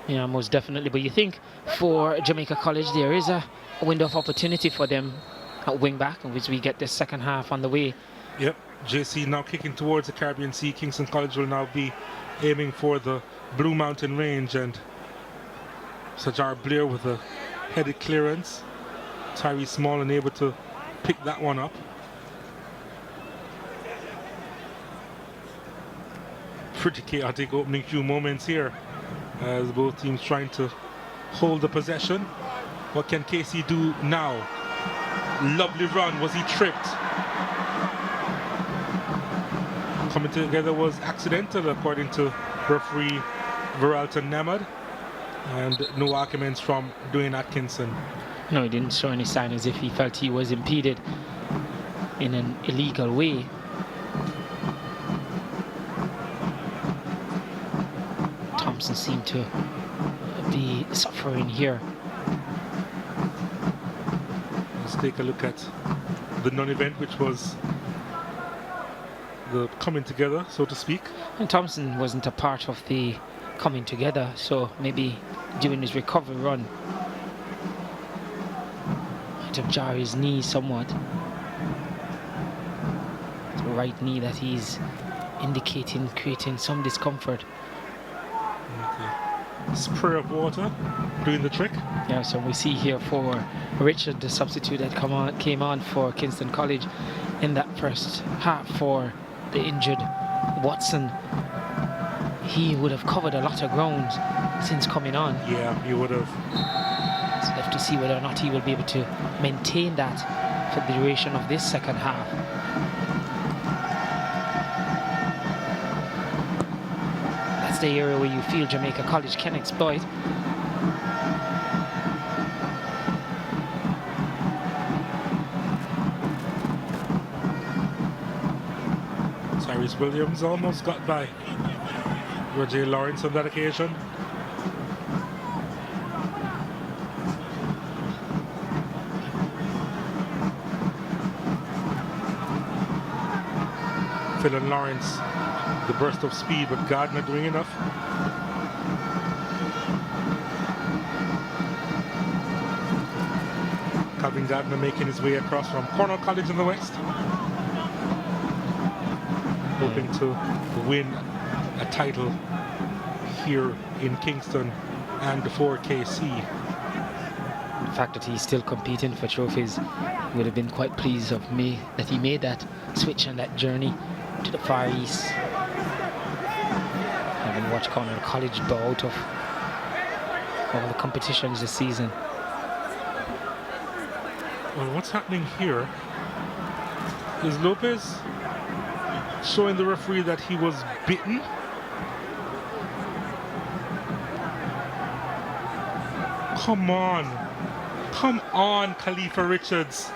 Yeah, most definitely. But you think for Jamaica College there is a window of opportunity for them at wing back, in which we get this second half on the way. Yep, JC now kicking towards the Caribbean Sea. Kingston College will now be aiming for the Blue Mountain Range, and Sajar Blair with a headed clearance. Tyree Small unable to pick that one up. Pretty chaotic opening few moments here as both teams trying to hold the possession. What can KC do now? Lovely run. Was he tripped? Coming together was accidental according to referee Veralton Namad, and no arguments from Dwayne Atkinson. No, he didn't show any sign as if he felt he was impeded in an illegal way. Thompson seemed to be suffering here. Let's take a look at the non-event, which was the coming together, so to speak. And Thompson wasn't a part of the coming together, so maybe during his recovery run might have jarred his knee somewhat. The right knee that he's indicating, creating some discomfort. Okay. Spray of water doing the trick. Yeah, so we see here for Richard, the substitute that came on for Kingston College in that first half for the injured Watson. He would have covered a lot of ground since coming on. Yeah, he would have. So left to see whether or not he will be able to maintain that for the duration of this second half. That's the area where you feel Jamaica College can exploit. Cyrus Williams almost got by Roger Lawrence on that occasion. Phil and Lawrence, the burst of speed, but Gardner doing enough. Calvin Gardner making his way across from Cornell College in the west, hoping to win a title here in Kingston and for KC. The fact that he's still competing for trophies, would have been quite pleased of me that he made that switch and that journey to the Far East. Having watched Cornell College bow out of all the competitions this season. Well, what's happening here is Lopez showing the referee that he was bitten. Come on, Khalifa Richards.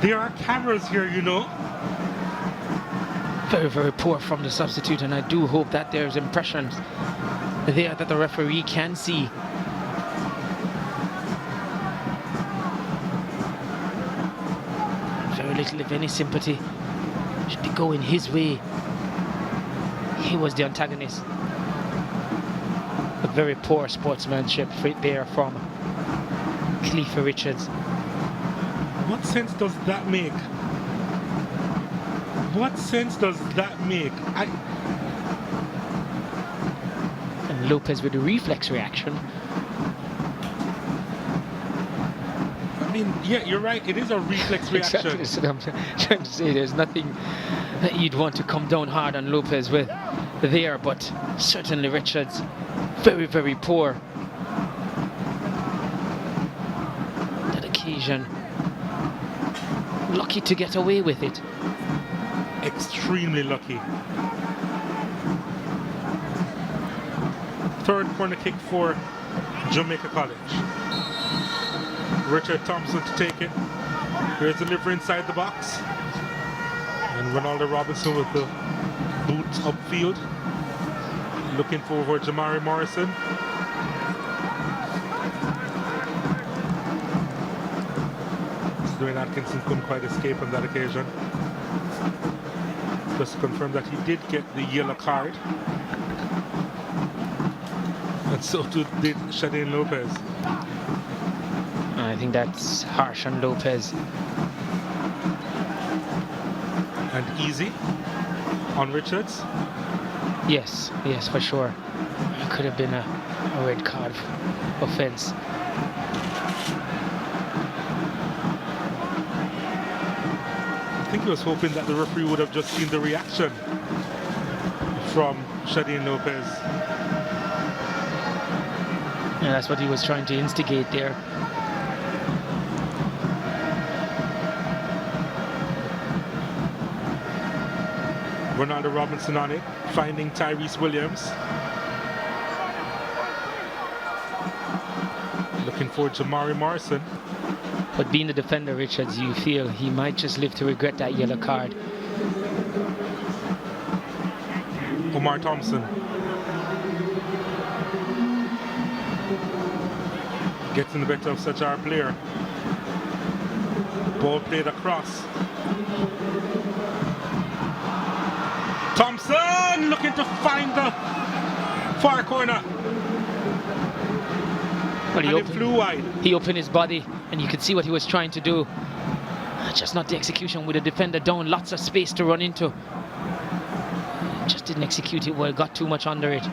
There are cameras here, you know. Very, very poor from the substitute, and I do hope that there's impressions there that the referee can see. Very little, if any, sympathy should be going his way. He was the antagonist. A very poor sportsmanship there from Khalifa Richards. What sense does that make? What sense does that make? And Lopez with a reflex reaction. I mean, yeah, you're right. It is a reflex reaction. Exactly. So I'm trying to say there's nothing that you'd want to come down hard on Lopez with there, but certainly Richards very, very poor. That occasion. Lucky to get away with it. Extremely lucky. Third corner kick for Jamaica College. Richard Thompson to take it. Here's the delivery inside the box. And Ronaldo Robinson with the boot upfield. Looking for Jamari Morrison. Dwayne Atkinson couldn't quite escape on that occasion. Just to confirm that he did get the yellow card. And so too did Shadane Lopez. I think that's harsh on Lopez. And easy on Richards. Yes, for sure. It could have been a red card offense. I think he was hoping that the referee would have just seen the reaction from Shadane Lopez. Yeah, that's what he was trying to instigate there. Ronaldo Robinson on it, finding Tyrese Williams. Looking for Jamari Morrison. But being the defender, Richards, you feel he might just live to regret that yellow card. Omar Thompson. Gets in the better of such our player. Ball played across. Thompson looking to find the far corner. Well, And it flew wide. He opened his body, and you could see what he was trying to do. Just not the execution with the defender down. Lots of space to run into. Just didn't execute it well. Got too much under it.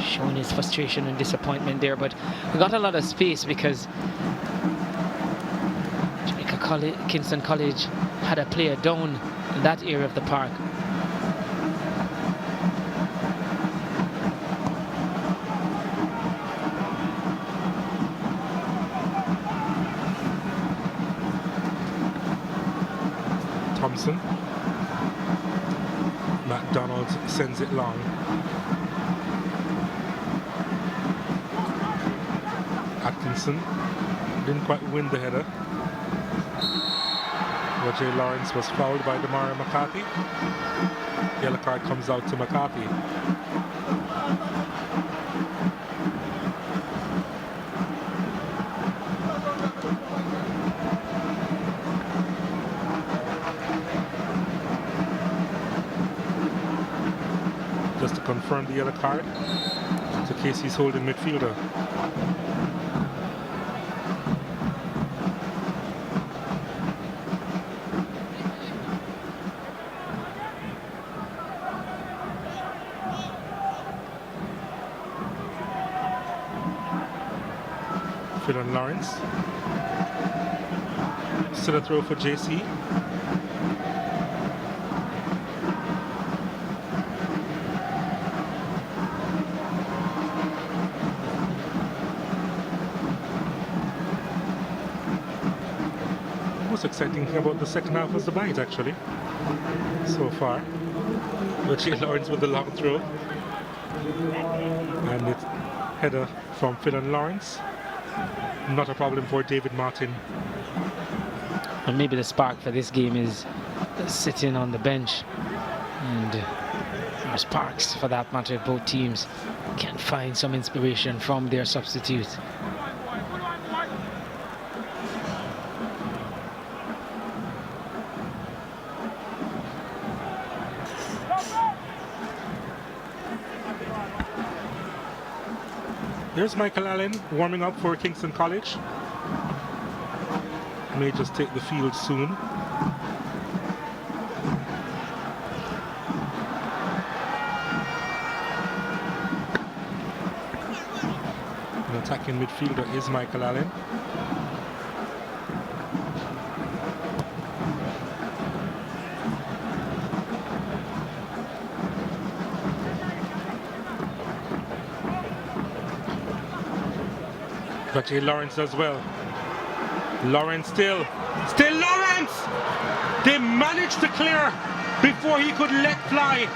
Showing his frustration and disappointment there, but we got a lot of space because Kingston College had a player down in that area of the park. Thompson. McDonald sends it long. Atkinson didn't quite win the header. Roger Lawrence was fouled by Damari McCarthy. Yellow card comes out to McCarthy. Just to confirm the yellow card, it's a case he's holding midfielder. Philon Lawrence. Still a throw for JC. most exciting thing about the second half was the bite, actually, so far. Richie Lawrence with the long throw. And it's header from Phil Lawrence. Not a problem for David Martin. And maybe the spark for this game is sitting on the bench. And or sparks, for that matter, if both teams can find some inspiration from their substitutes. Here's Michael Allen warming up for Kingston College. May just take the field soon. An attacking midfielder is Michael Allen. But Lawrence as well. Lawrence still Lawrence! They managed to clear before he could let fly.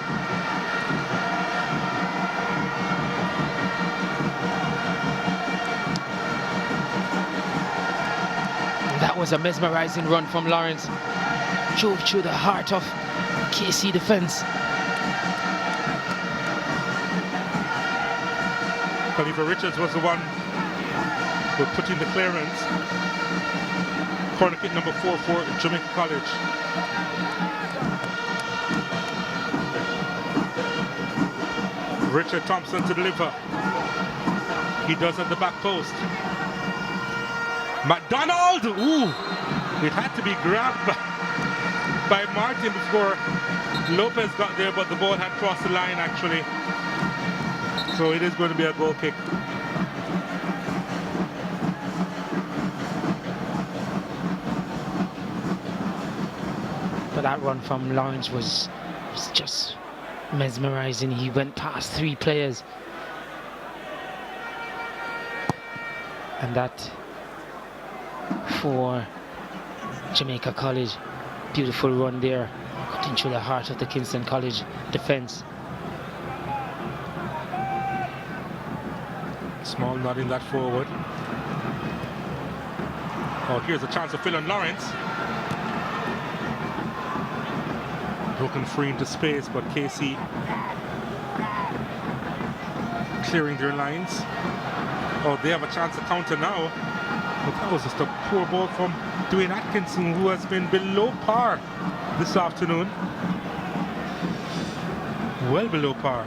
That was a mesmerizing run from Lawrence. Drove through the heart of KC defense. Khalifa Richards was the one who put in the clearance. Corner kick number 4 for Jamaica College. Richard Thompson to deliver. He does at the back post. McDonald! Ooh! It had to be grabbed by Martin before Lopez got there, but the ball had crossed the line actually. So it is going to be a goal kick. But that run from Lawrence was just mesmerizing. He went past 3 players. And that for Jamaica College. Beautiful run there, cutting through the heart of the Kingston College defense. Small nodding that forward. Oh, here's a chance of Phil Lawrence. Broken free into space, but KC clearing their lines. Oh, they have a chance to counter now. But that was just a poor ball from Dwayne Atkinson, who has been below par this afternoon. Well below par.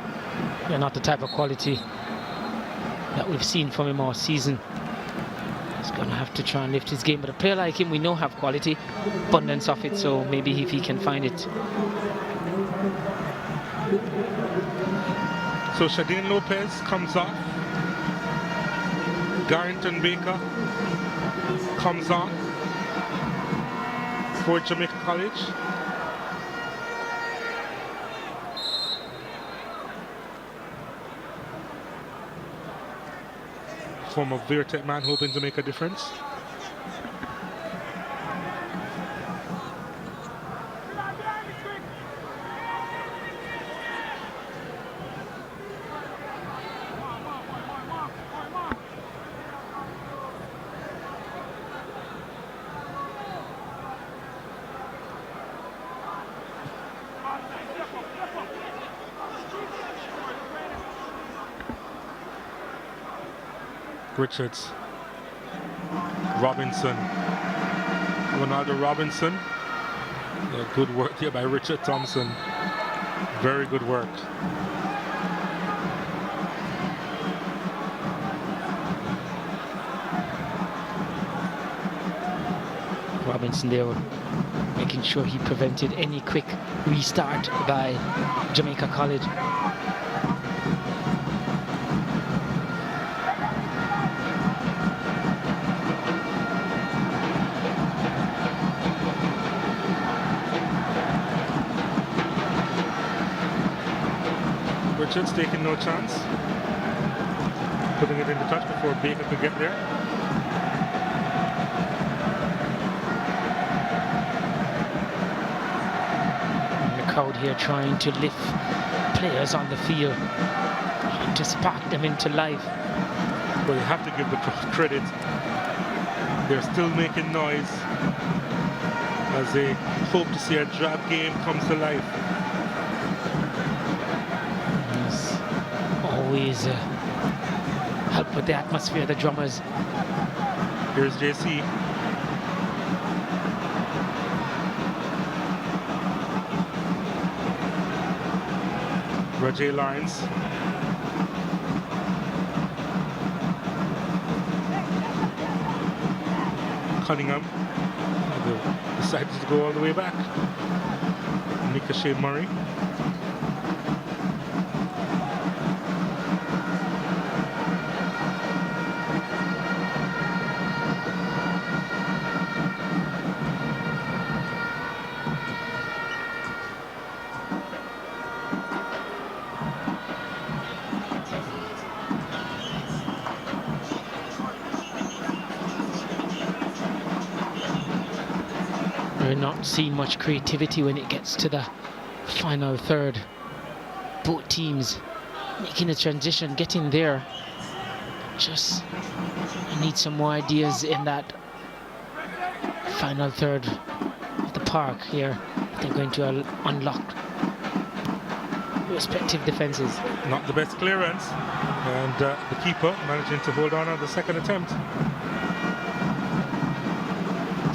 Yeah, not the type of quality that we've seen from him all season. He's going to have to try and lift his game. But a player like him, we know have quality, abundance of it, so maybe if he can find it. So Shadeen Lopez comes off. Garrington Baker comes on for Jamaica College. Former Veertech man hoping to make a difference. Richards, Robinson, Ronaldo Robinson. Yeah, good work here by Richard Thompson. Very good work. Robinson there making sure he prevented any quick restart by Jamaica College. Richards taking no chance. Putting it in the touch before Baker could get there. here trying to lift players on the field, trying to spark them into life. But you have to give the credit. They're still making noise as they hope to see a drab game comes to life. Yes. Always help with the atmosphere, the drummers. Here's JC. Roger Lawrence. Cunningham. They decided to go all the way back. Nika Shane Murray. We're not seeing much creativity when it gets to the final third. Both teams making a transition, getting there. Just need some more ideas in that final third of the park here. They're going to unlock respective defenses. Not the best clearance, and the keeper managing to hold on the second attempt.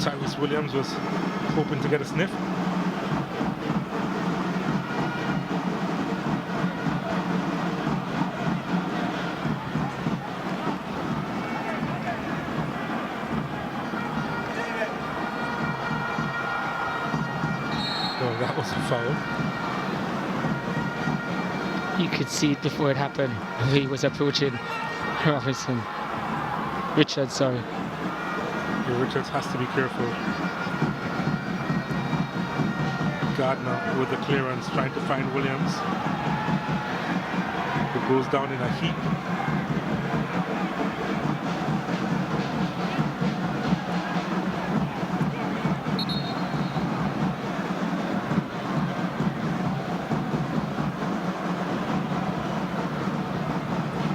Tyrese Williams was hoping to get a sniff. Oh, that was a foul. You could see it before it happened. He was approaching Robinson. Richard, sorry. Yeah, Richards has to be careful. Gardner with the clearance, trying to find Williams. It goes down in a heap.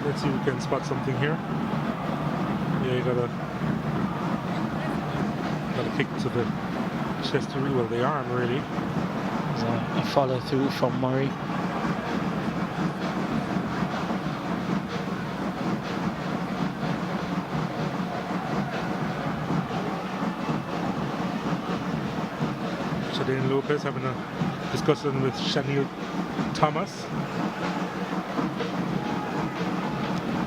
Let's see if we can spot something here. Yeah, you gotta kick to the chest to well, the arm really. A follow through from Murray. Shadane Lopez having a discussion with Chanel Thomas.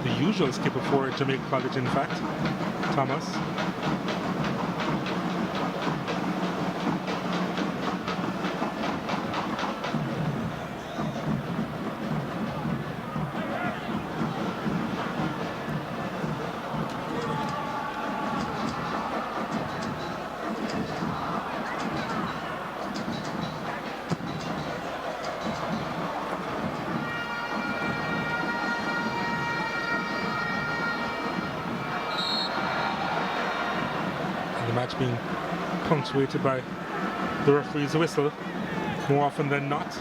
The usual skipper for Jamaica College, in fact, Thomas. Match being punctuated by the referee's whistle more often than not.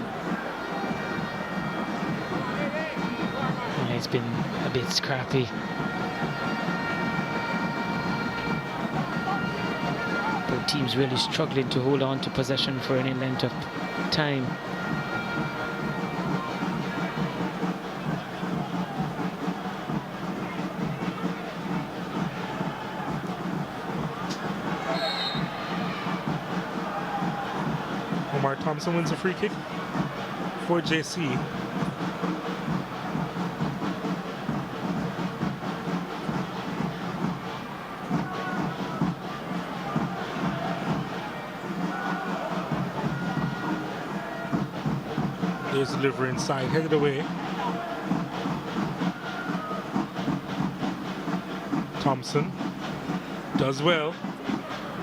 Yeah, it's been a bit scrappy. Both teams really struggling to hold on to possession for any length of time. Thompson wins a free kick for JC. There's the delivery inside, headed away. Thompson does well.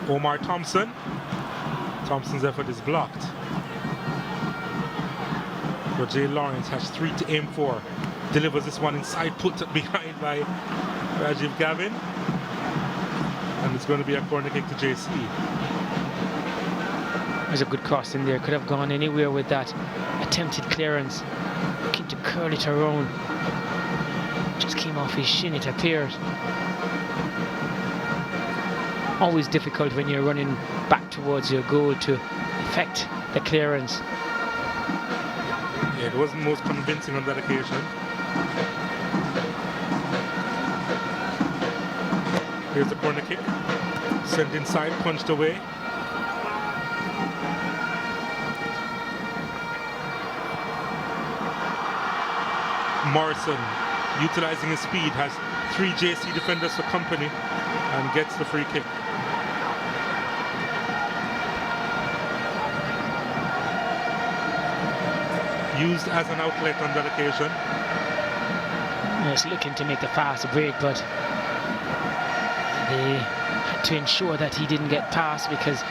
Omar Thompson. Thompson's effort is blocked. Roger Lawrence has 3 to aim for. Delivers this one inside, put it behind by Rajiv Gavin. And it's going to be a corner kick to JC. There's a good cross in there. Could have gone anywhere with that attempted clearance. Looking to curl it around. Just came off his shin, it appears. Always difficult when you're running back towards your goal to effect the clearance. Yeah, it wasn't most convincing on that occasion. Here's the corner kick. Sent inside, punched away. Morrison, utilizing his speed, has 3 JC defenders for company and gets the free kick. Used as an outlet on that occasion. Just looking to make the fast break, but they had to ensure that he didn't get past because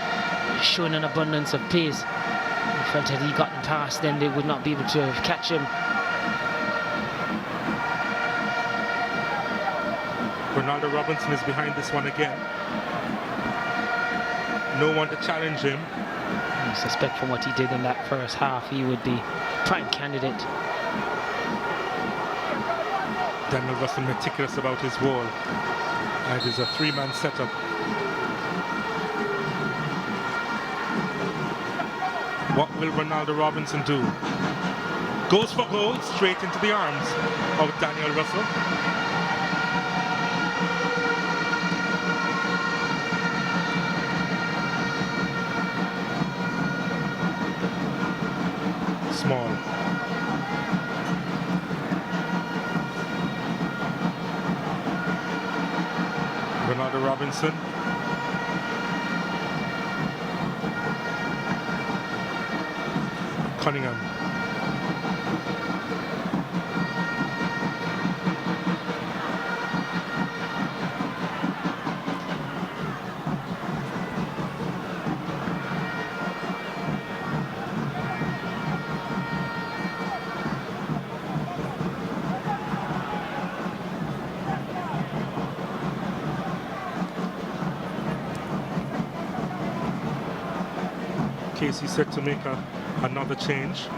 he's showing an abundance of pace. They felt that he gotten past, then they would not be able to catch him. Ronaldo Robinson is behind this one again. No one to challenge him. I suspect from what he did in that first half, he would be prime candidate. Daniel Russell meticulous about his wall. And it is a 3-man setup. What will Ronaldo Robinson do? Goes for goal, straight into the arms of Daniel Russell. Small. Ronaldo Robinson. Cunningham. Casey set to make another change.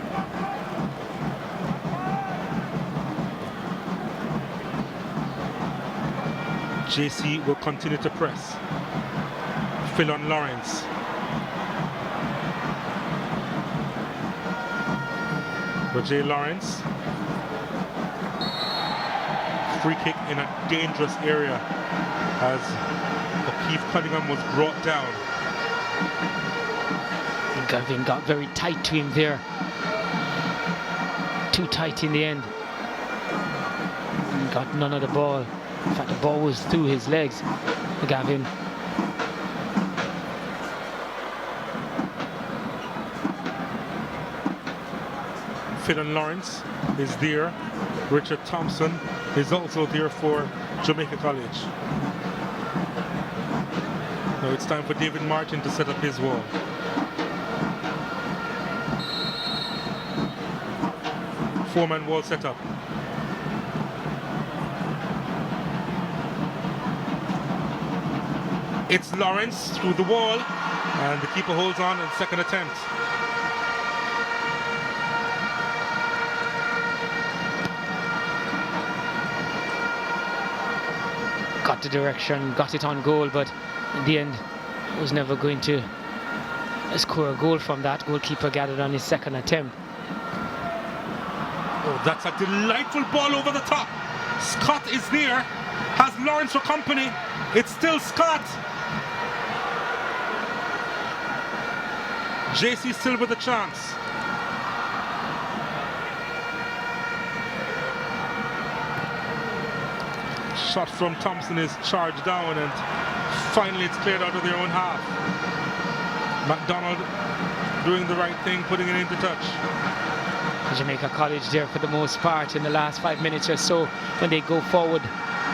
JC will continue to press. Phil on Lawrence. Roger Lawrence. Free kick in a dangerous area as O'Keefe Cunningham was brought down. Gavin got very tight to him there. Too tight in the end. And got none of the ball. In fact, the ball was through his legs. Gavin. Fidon Lawrence is there. Richard Thompson is also there for Jamaica College. Now it's time for David Martin to set up his wall. Four-man wall set up. It's Lawrence through the wall, and the keeper holds on in second attempt. Got the direction, got it on goal, but in the end, was never going to score a goal from that. Goalkeeper gathered on his second attempt. Oh, that's a delightful ball over the top. Scott is there, has Lawrence for company. It's still Scott. JC still with a chance. Shot from Thompson is charged down, and finally it's cleared out of their own half. McDonald doing the right thing, putting it into touch. Jamaica College there for the most part in the last 5 minutes or so when they go forward,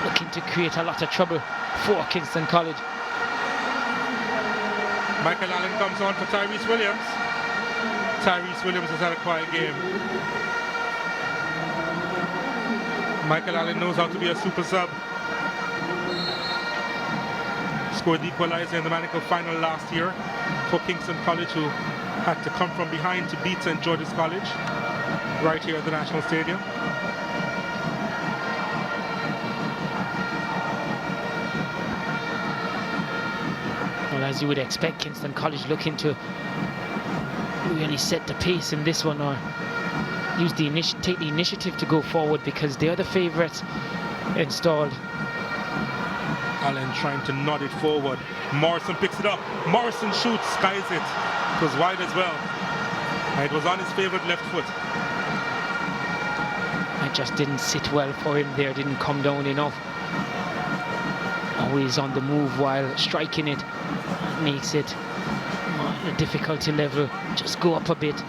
looking to create a lot of trouble for Kingston College. Michael Allen comes on for Tyrese Williams. Tyrese Williams has had a quiet game. Michael Allen knows how to be a super sub. Scored the equalizer in the Manico final last year for Kingston College, who had to come from behind to beat St. George's College right here at the National Stadium. Well, as you would expect, Kingston College looking to really set the pace in this one, or take the initiative to go forward, because they're the favourites installed. Allen trying to nod it forward. Morrison picks it up. Morrison shoots, skies it. It was wide as well. And it was on his favourite left foot. It just didn't sit well for him there, didn't come down enough. Always on the move while striking it. Makes it the difficulty level just go up a bit.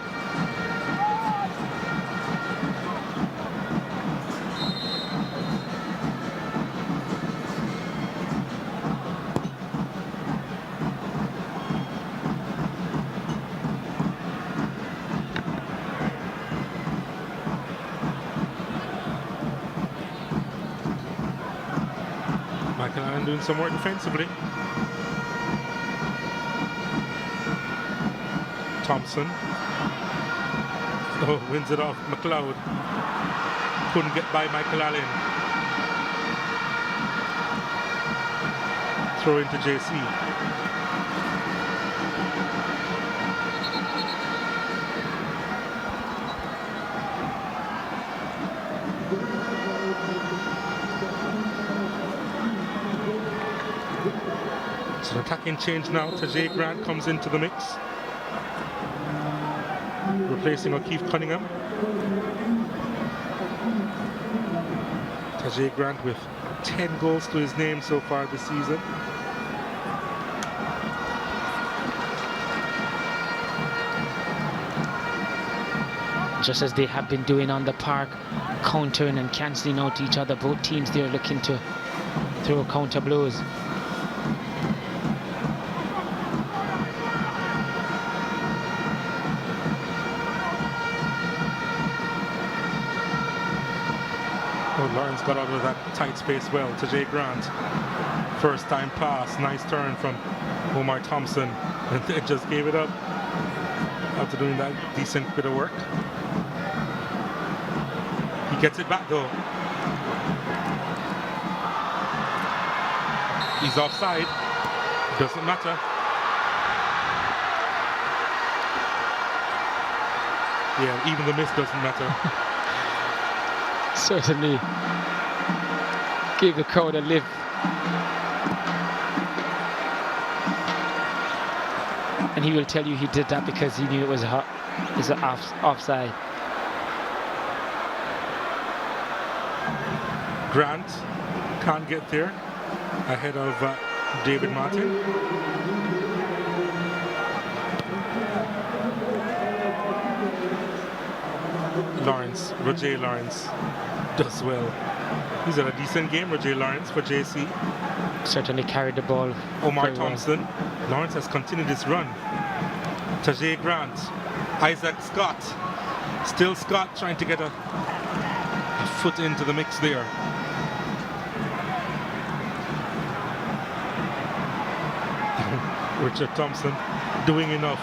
Michael Allen doing some work defensively. Thompson. Oh, wins it off. McLeod couldn't get by Michael Allen. Throw into JC. It's an attacking change now. Tajay Grant comes into the mix, replacing O'Keefe Cunningham. Tajay Grant with 10 goals to his name so far this season. Just as they have been doing on the park, countering and cancelling out each other. Both teams there looking to throw counter blows. Lawrence got out of that tight space well. Tajay Grant, first time pass, nice turn from Omar Thompson, and they just gave it up after doing that decent bit of work. He gets it back though. He's offside, doesn't matter. Yeah, even the miss doesn't matter. Certainly gave the crowd a lift. And he will tell you he did that because he knew it was offside. Grant can't get there ahead of David Martin. Lawrence, Roger Lawrence does well. He's had a decent game, Roger Lawrence, for JC. Certainly carried the ball. Omar Thompson. Well. Lawrence has continued his run. Tajay Grant. Isaac Scott. Still Scott trying to get a foot into the mix there. Richard Thompson doing enough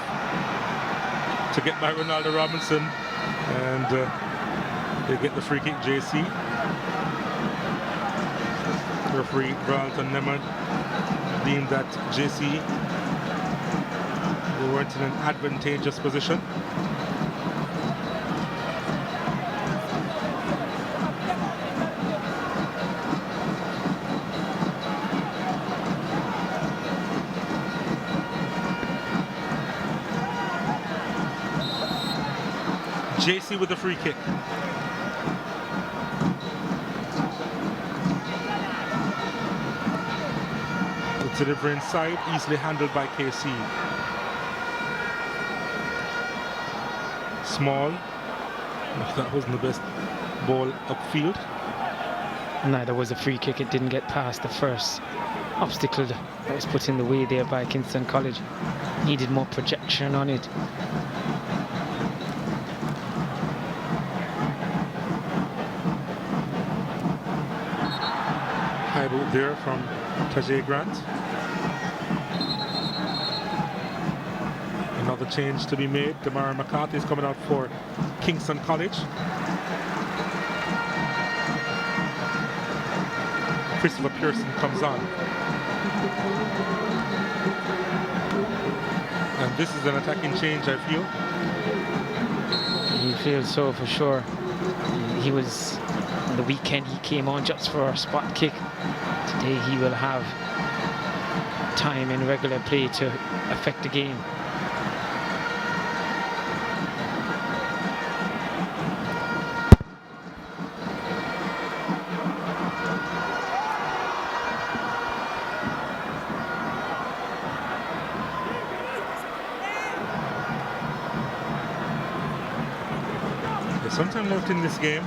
to get by Ronaldo Robinson, and they get the free kick. JC. Referee Bralton Nemad deemed that JC, they weren't in an advantageous position. JC with the free kick. The delivery inside, easily handled by KC. Small. That wasn't the best ball upfield. Neither was a free kick. It didn't get past the first obstacle that was put in the way there by Kingston College. Needed more projection on it. High ball there from Tajay Grant. Another change to be made. Damara McCarthy is coming out for Kingston College. Christopher Pearson comes on. And this is an attacking change, I feel. He feels so for sure. He was, on the weekend, he came on just for a spot kick. Today he will have time in regular play to affect the game. There's some time left in this game.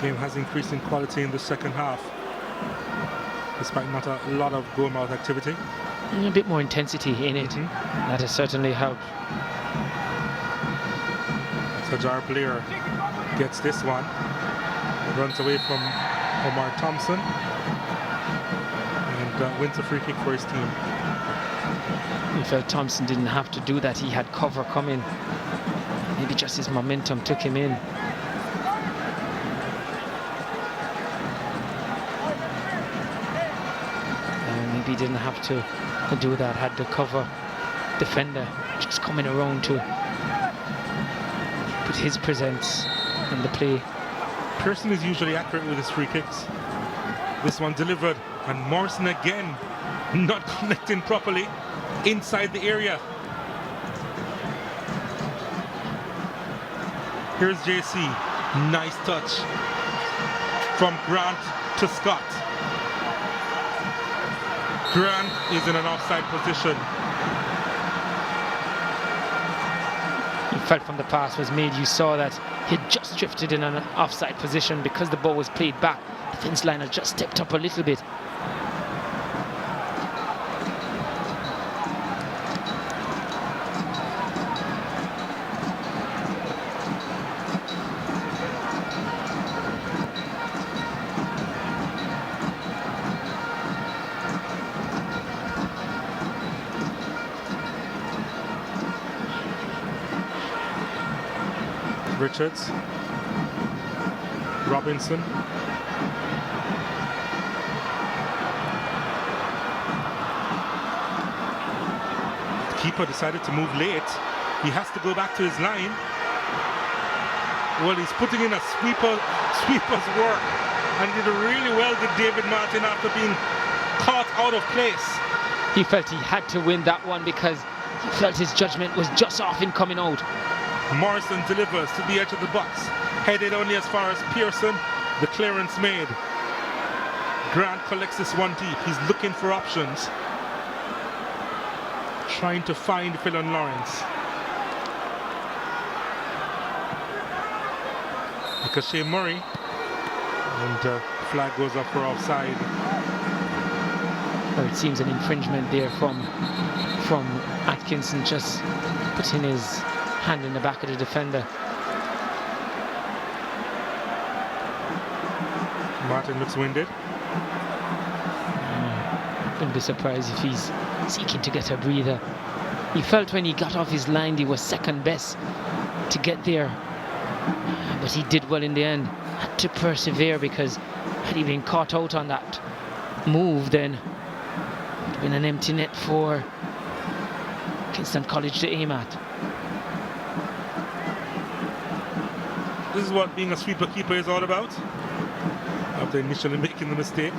Game has increased in quality in the second half, despite not a lot of goal-mouth activity. A bit more intensity in it. That has certainly helped. Tajar Blair gets this one, runs away from Omar Thompson, and wins a free kick for his team. He felt Thompson didn't have to do that. He had cover coming. Maybe just his momentum took him in. Maybe he didn't have to do that. Had the cover defender just coming around to put his presence in the play. Pearson is usually accurate with his free kicks. This one delivered, and Morrison again not connecting properly inside the area. Here's JC. Nice touch from Grant to Scott. Grant is in an offside position. You felt from the pass was made, you saw that he just drifted in an offside position because the ball was played back. The fence line had just stepped up a little bit. Richards, Robinson, the keeper decided to move late. He has to go back to his line. Well, he's putting in a sweeper's work, and did really well, did David Martin, after being caught out of place. He felt he had to win that one because he felt his judgment was just off in coming out. Morrison delivers to the edge of the box, headed only as far as Pearson. The clearance made. Grant collects this one deep. He's looking for options, trying to find Philon Lawrence. Ricochet Murray, and flag goes up for offside. Well, it seems an infringement there from Atkinson, just putting his hand in the back of the defender. Martin looks winded. Wouldn't be surprised if he's seeking to get a breather. He felt when he got off his line he was second best to get there, but he did well in the end. Had to persevere, because had he been caught out on that move, then it would have been an empty net for Kingston College to aim at. This is what being a sweeper keeper is all about, after initially making the mistake.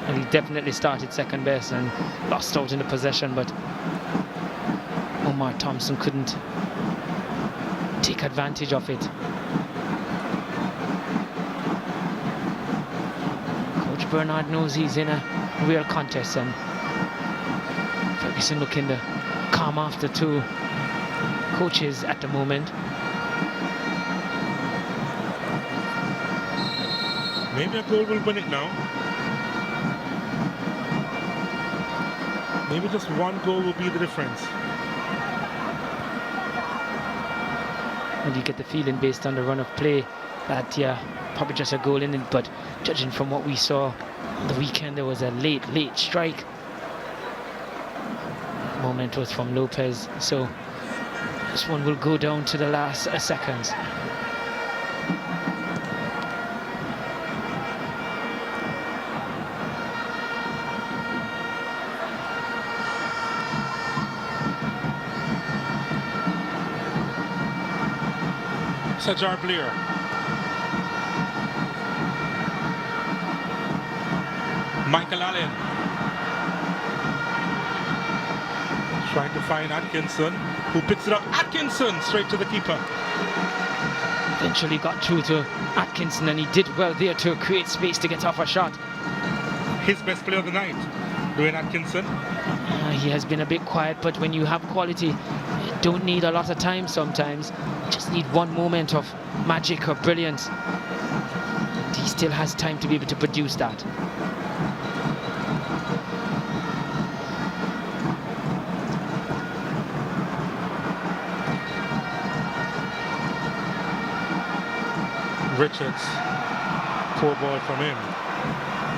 And he definitely started second best and lost out in the possession, but Omar Thompson couldn't take advantage of it. Coach Bernard knows he's in a real contest, and Ferguson looking to calm after two coaches at the moment. Maybe a goal will win it now. Maybe just one goal will be the difference. And you get the feeling based on the run of play that, yeah, probably just a goal in it. But judging from what we saw on the weekend, there was a late strike. Moment was from Lopez. So this one will go down to the last seconds. Sajar Blair. Michael Allen. Trying to find Atkinson, who picks it up. Atkinson straight to the keeper. Eventually got through to Atkinson, and he did well there to create space to get off a shot. His best player of the night, Dwayne Atkinson. He has been a bit quiet, but when you have quality, you don't need a lot of time sometimes. You just need one moment of magic or brilliance. And he still has time to be able to produce that. Richards, poor ball from him.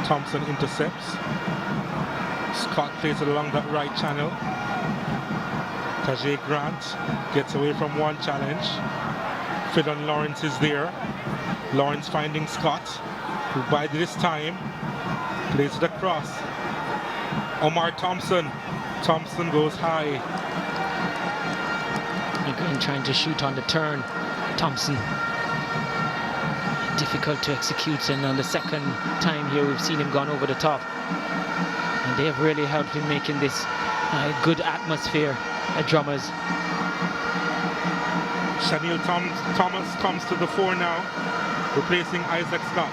Thompson intercepts. Scott plays it along that right channel. Tajay Grant gets away from one challenge. Fidon Lawrence is there. Lawrence finding Scott, who by this time plays it across. Omar Thompson. Thompson goes high. Again, trying to shoot on the turn. Thompson. Difficult to execute, and on the second time here we've seen him gone over the top, and they have really helped in making this good atmosphere at Drummers. Shanil Thomas comes to the fore now, replacing Isaac Scott.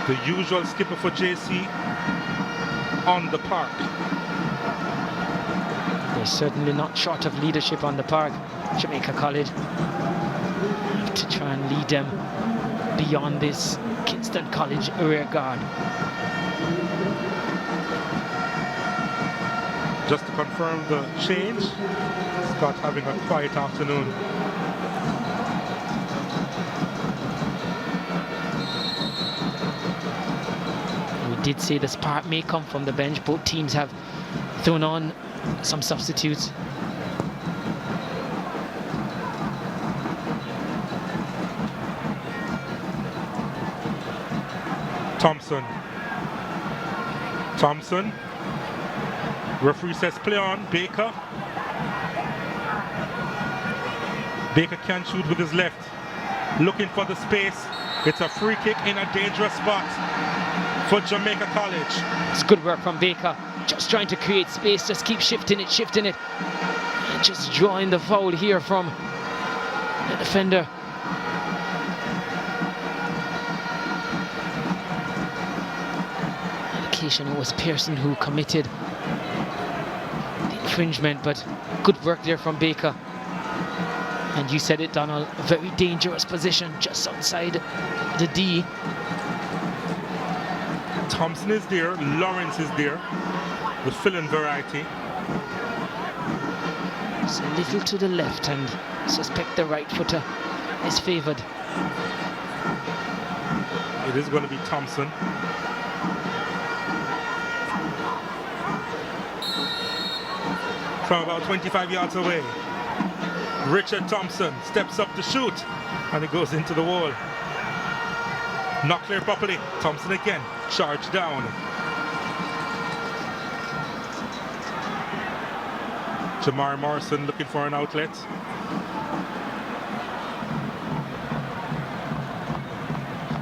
The usual skipper for JC on the park. They're certainly not short of leadership on the park, Jamaica College, to try and lead them beyond this Kingston College rear guard. Just to confirm the change, Scott having a quiet afternoon. We did say the spark may come from the bench. Both teams have thrown on some substitutes. Thompson. Referee says play on. Baker. Baker can shoot with his left. Looking for the space. It's a free kick in a dangerous spot for Jamaica College. It's good work from Baker. Just trying to create space. Just keep shifting it. And just drawing the foul here from the defender. Indication it was Pearson who committed the infringement, but good work there from Baker. And you said it, Donald, a very dangerous position just outside the D. Thompson is there, Lawrence is there, the fill-in variety. It's a little to the left, and suspect the right footer is favoured. It is going to be Thompson. From about 25 yards away. Richard Thompson steps up to shoot, and it goes into the wall. Not clear properly. Thompson again, charged down. Jamar Morrison looking for an outlet.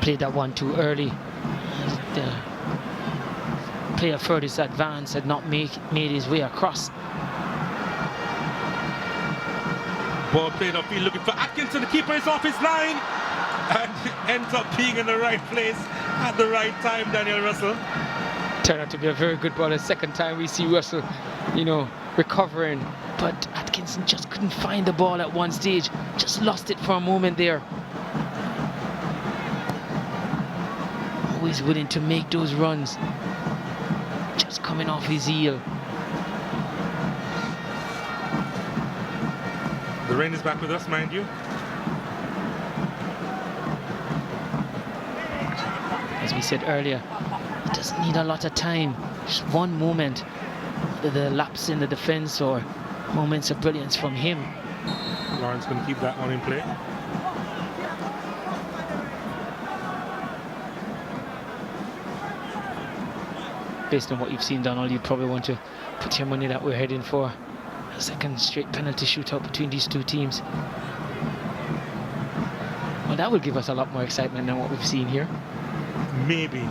Played that one too early. The player furthest advance had not made his way across. Ball played upfield looking for Atkinson. The keeper is off his line and ends up being in the right place at the right time, Daniel Russell. Turned out to be a very good ball. The second time we see Russell, recovering. But Atkinson just couldn't find the ball at one stage. Just lost it for a moment there. Always willing to make those runs. Just coming off his heel. The rain is back with us, mind you. As we said earlier, he doesn't need a lot of time. Just one moment, the lapse in the defense or moments of brilliance from him. Lawrence going to keep that on in play. Based on what you've seen, Donald, you probably want to put your money that we're heading for a second straight penalty shootout between these two teams. Well, that will give us a lot more excitement than what we've seen here. Maybe.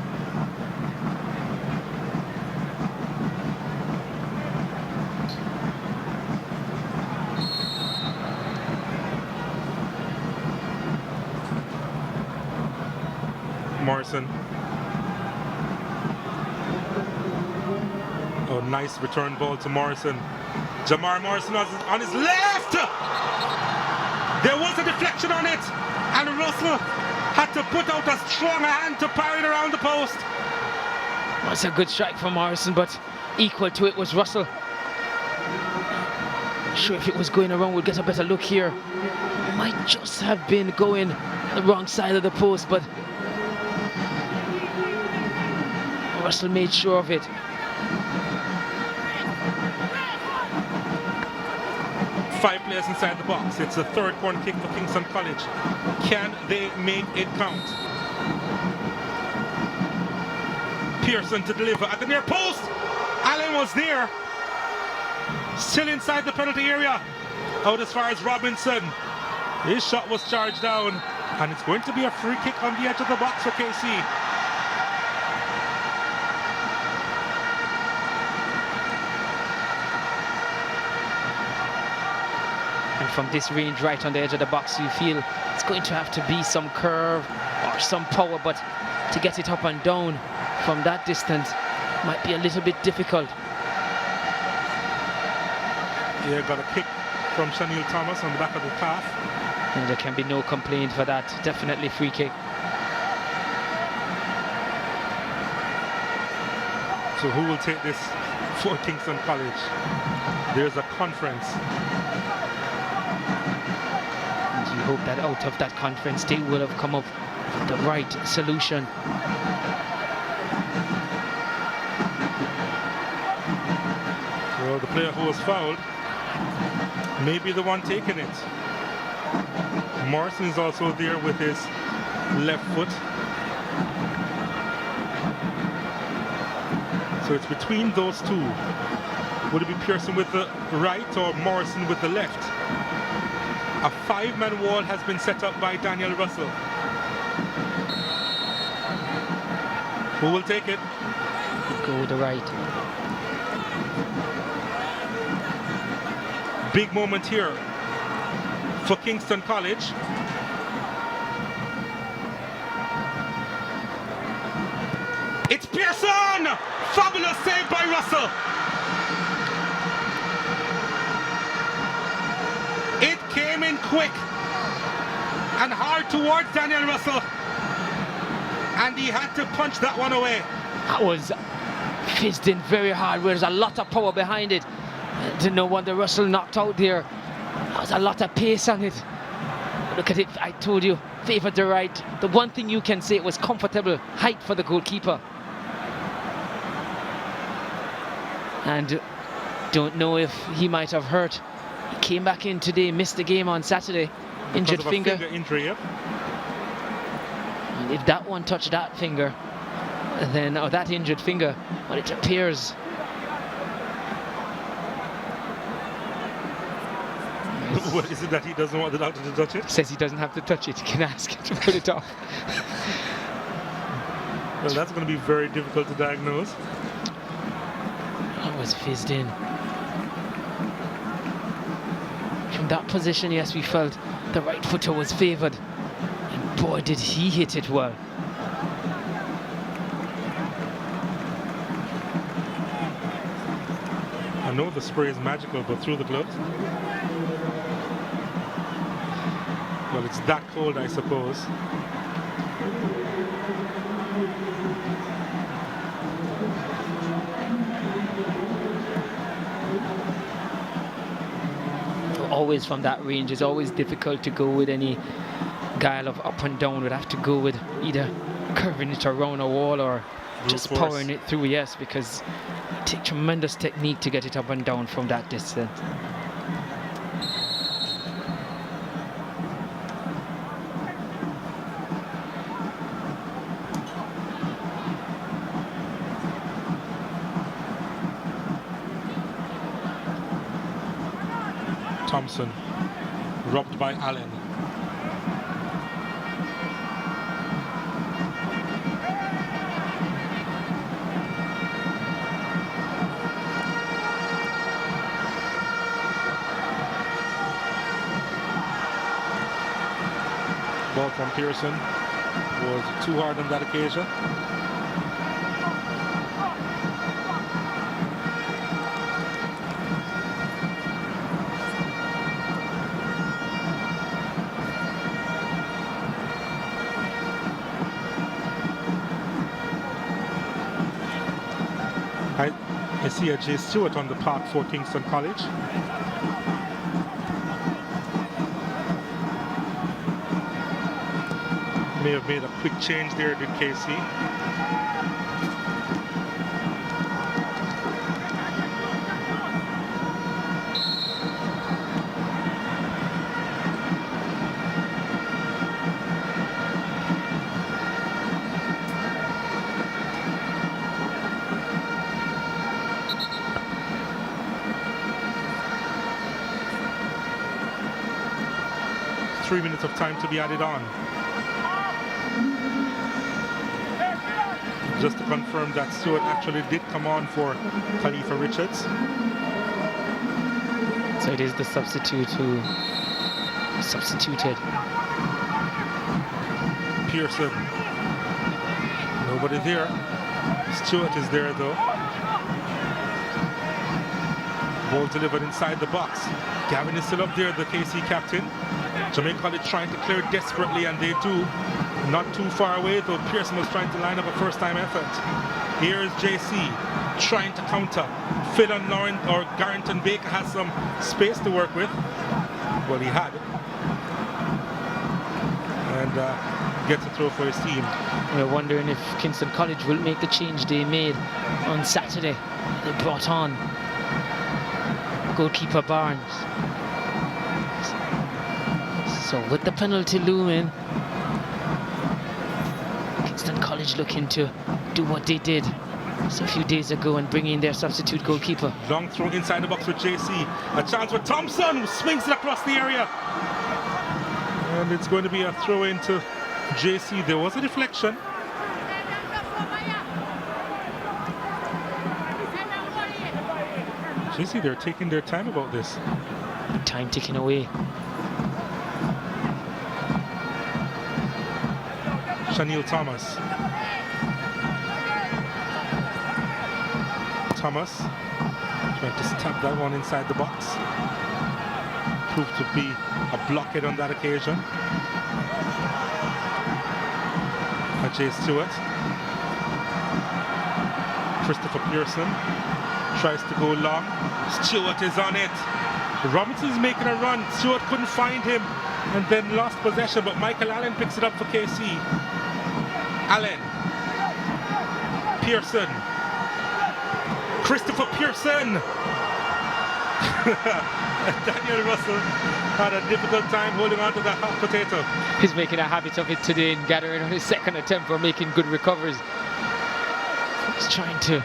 Morrison. Oh, nice return ball to Morrison. Jamar Morrison on his left. There was a deflection on it, and Russell had to put out a strong hand to parry it around the post. That's a good strike from Morrison, but equal to it was Russell. Not sure if it was going around, we'll get a better look here. Might just have been going the wrong side of the post, but Russell made sure of it. Five players inside the box. It's a third corner kick for Kingston College. Can they make it count? Pearson to deliver at the near post. Allen was there. Still inside the penalty area. Out as far as Robinson. His shot was charged down. And it's going to be a free kick on the edge of the box for KC. From this range right on the edge of the box, you feel it's going to have to be some curve or some power, but to get it up and down from that distance might be a little bit difficult. Yeah, got a kick from Shaniel Thomas on the back of the calf. And there can be no complaint for that. Definitely free kick. So who will take this for Kingston College? There's a conference. You hope that out of that conference they will have come up with the right solution. Well, the player who was fouled may be the one taking it. Morrison is also there with his left foot. So it's between those two. Would it be Pearson with the right or Morrison with the left? A five-man wall has been set up by Daniel Russell. Who will take it? Go with the right. Big moment here for Kingston College. It's Pearson! Fabulous save by Russell. It came in quick and hard towards Daniel Russell, and he had to punch that one away. That was fizzed in very hard. There's a lot of power behind it. No wonder Russell knocked out there. There was a lot of pace on it. Look at it, I told you, favoured the right. The one thing you can say, it was comfortable height for the goalkeeper. And don't know if he might have hurt. He came back in today, missed the game on Saturday. Injured finger. Finger injury, yep. And if that one touched that finger, then, or that injured finger, well, it appears. What is it that he doesn't want the doctor to touch it? Says he doesn't have to touch it, he can ask him to put it off. Well, that's going to be very difficult to diagnose. That was fizzed in. From that position, yes, we felt the right footer was favoured. And boy, did he hit it well. I know the spray is magical, but through the gloves? Well, it's that cold, I suppose. always from that range. It's always difficult to go with any guile of up and down. We'd have to go with either curving it around a wall or just powering it through, yes, because it takes tremendous technique to get it up and down from that distance. Thompson, robbed by Allen. Ball from Pearson was too hard on that occasion. I see a J. Stewart on the park for Kingston College. May have made a quick change there, did KC. Three minutes of time to be added on. Just to confirm that Stewart actually did come on for Khalifa Richards. So it is the substitute who substituted. Pearson. Nobody there. Stewart is there though. Ball delivered inside the box. Gavin is still up there, the KC captain. Jamaica College trying to clear desperately, and they do. Not too far away, though Pearson was trying to line up a first-time effort. Here's JC trying to counter. Phil and Lauren or Garrington Baker has some space to work with. Well, he had. And gets a throw for his team. We're wondering if Kingston College will make the change they made on Saturday. They brought on goalkeeper Barnes. So with the penalty looming, Kingston College looking to do what they did a few days ago and bring in their substitute goalkeeper. Long throw inside the box with JC. A chance for Thompson, who swings it across the area. And it's going to be a throw into JC. There was a deflection. JC, they're taking their time about this. Time ticking away. Shaniel Thomas. Thomas trying to stab that one inside the box. Proved to be a blockhead on that occasion. Ajay Stewart. Christopher Pearson tries to go long. Stewart is on it. Robinson's making a run. Stewart couldn't find him and then lost possession, but Michael Allen picks it up for KC. Allen. Pearson. Christopher Pearson. Daniel Russell had a difficult time holding on to that hot potato. He's making a habit of it today and gathering on his second attempt for making good recoveries. He's trying to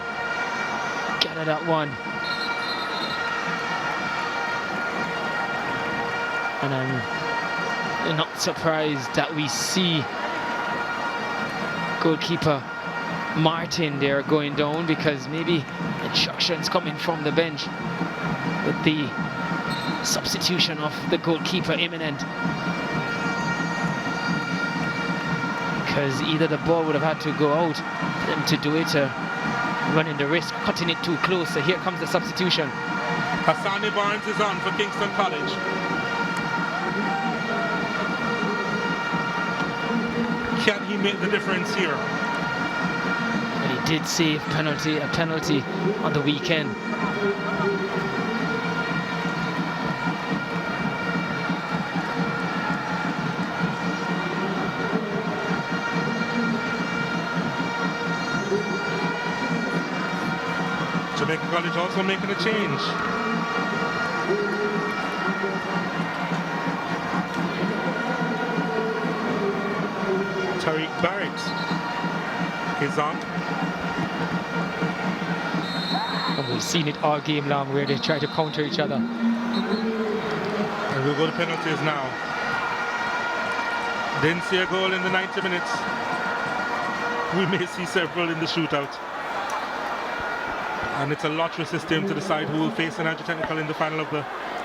gather that one. And I'm not surprised that we see goalkeeper Martin there going down, because maybe instructions coming from the bench with the substitution of the goalkeeper imminent. Because either the ball would have had to go out for them to do it, running the risk, cutting it too close. So here comes the substitution. Hassani Barnes is on for Kingston College. Can he make the difference here? And he did save a penalty on the weekend. College also making a change. Tariq Barrett is on. And we've seen it all game long where they try to counter each other. And we'll go to penalties now. Didn't see a goal in the 90 minutes. We may see several in the shootout. And it's a lottery system to decide who will face an Technical in the final of the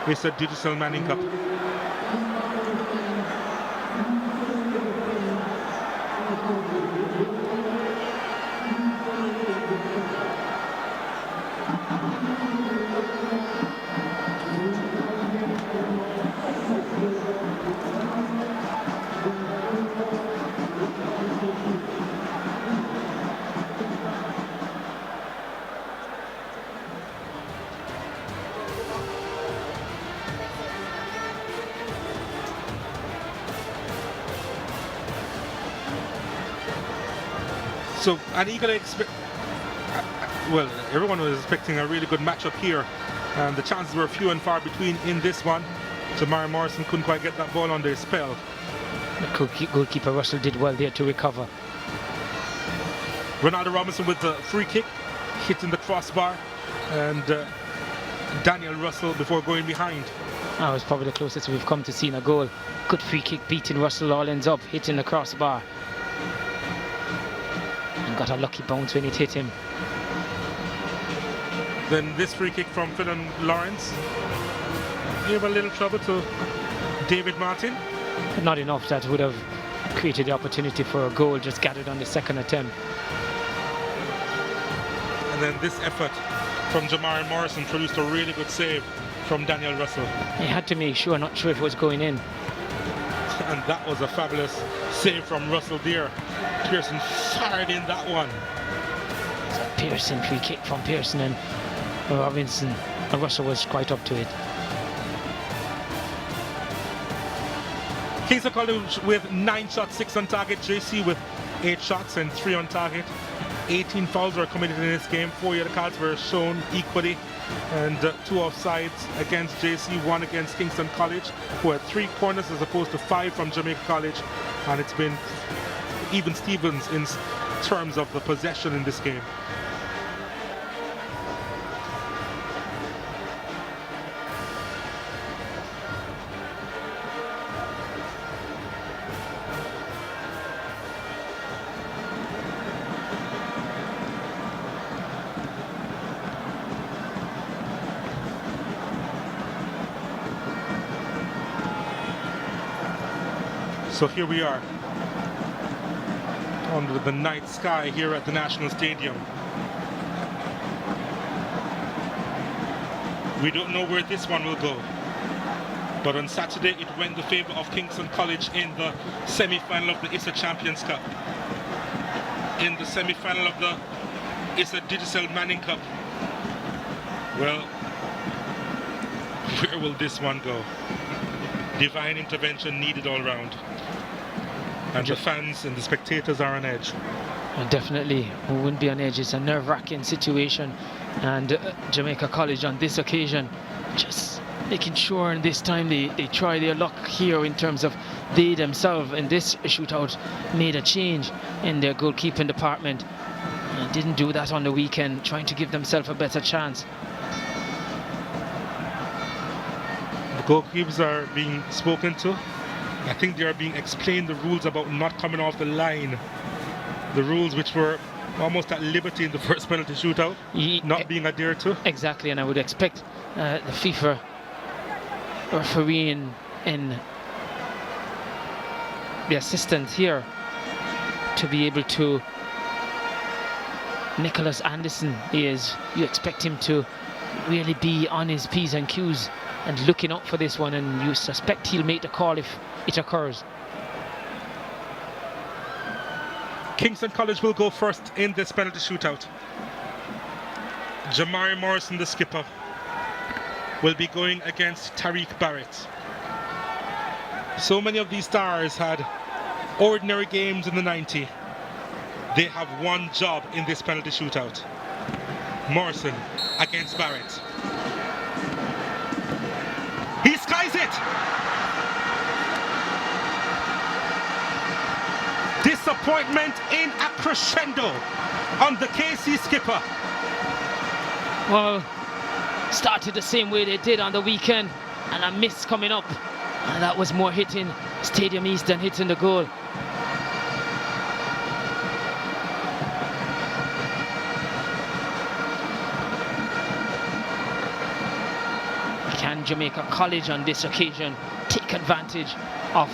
ISA Digital Manning Cup. So an eagerly well, everyone was expecting a really good matchup here, and the chances were few and far between in this one. Jamari Morrison couldn't quite get that ball under his spell. The goalkeeper Russell did well there to recover. Ronaldo Robinson with the free kick, hitting the crossbar, and Daniel Russell before going behind. That was probably the closest we've come to seeing a goal. Good free kick beating Russell, all ends up hitting the crossbar. And got a lucky bounce when it hit him. Then this free kick from Philip Lawrence gave a little trouble to David Martin. Not enough that would have created the opportunity for a goal, just gathered on the second attempt. And then this effort from Jamari Morrison produced a really good save from Daniel Russell. He had to make sure, not sure if it was going in. And that was a fabulous save from Russell there. Pearson fired in that one. So Pearson, free kick from Pearson, and Robinson, and Russell was quite up to it. Kingston College with 9 shots, 6 on target. JC with 8 shots and 3 on target. 18 fouls were committed in this game. 4 yellow cards were shown equally, and 2 offsides against JC, 1 against Kingston College, who had 3 corners as opposed to 5 from Jamaica College. And it's been even Stevens in terms of the possession in this game. So here we are under the night sky here at the National Stadium. We don't know where this one will go, but on Saturday it went in the favor of Kingston College in the semi-final of the ISA Champions Cup. In the semi-final of the ISA Digital Manning Cup. Well, where will this one go? Divine intervention needed all round. And the fans and the spectators are on edge. And definitely, we wouldn't be on edge. It's a nerve-wracking situation. And Jamaica College on this occasion, just making sure in this time they try their luck here in terms of they themselves in this shootout made a change in their goalkeeping department. And didn't do that on the weekend, trying to give themselves a better chance. The goalkeepers are being spoken to. I think they are being explained the rules about not coming off the line. The rules which were almost at liberty in the first penalty shootout, not being adhered to. Exactly, and I would expect the FIFA referee in the assistant here to be able to. Nicholas Anderson you expect him to really be on his P's and Q's and looking up for this one, and you suspect he'll make the call if it occurs. Kingston College will go first in this penalty shootout. Jamari Morrison, the skipper, will be going against Tariq Barrett. So many of these stars had ordinary games in the 90. They have one job in this penalty shootout. Morrison against Barrett. He skies it! Disappointment in a crescendo on the KC skipper. Well, started the same way they did on the weekend, and a miss coming up. And that was more hitting Stadium East than hitting the goal. Can Jamaica College on this occasion take advantage of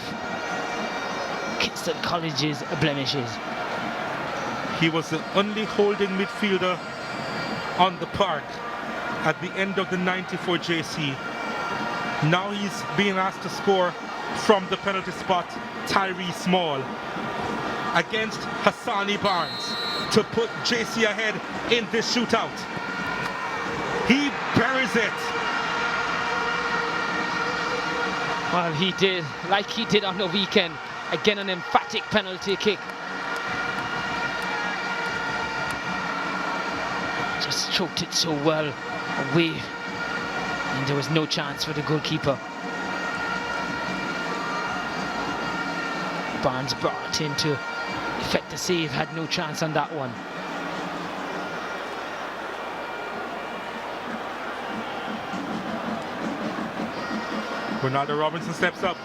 Kingston College's blemishes? He was the only holding midfielder on the park at the end of the 94 JC. Now he's being asked to score from the penalty spot, Tyree Small against Hassani Barnes to put JC ahead in this shootout. He buries it. Well, he did, like he did on the weekend. Again, an emphatic penalty kick. Just choked it so well away. And there was no chance for the goalkeeper. Barnes brought in to effect the save, had no chance on that one. Ronaldo Robinson steps up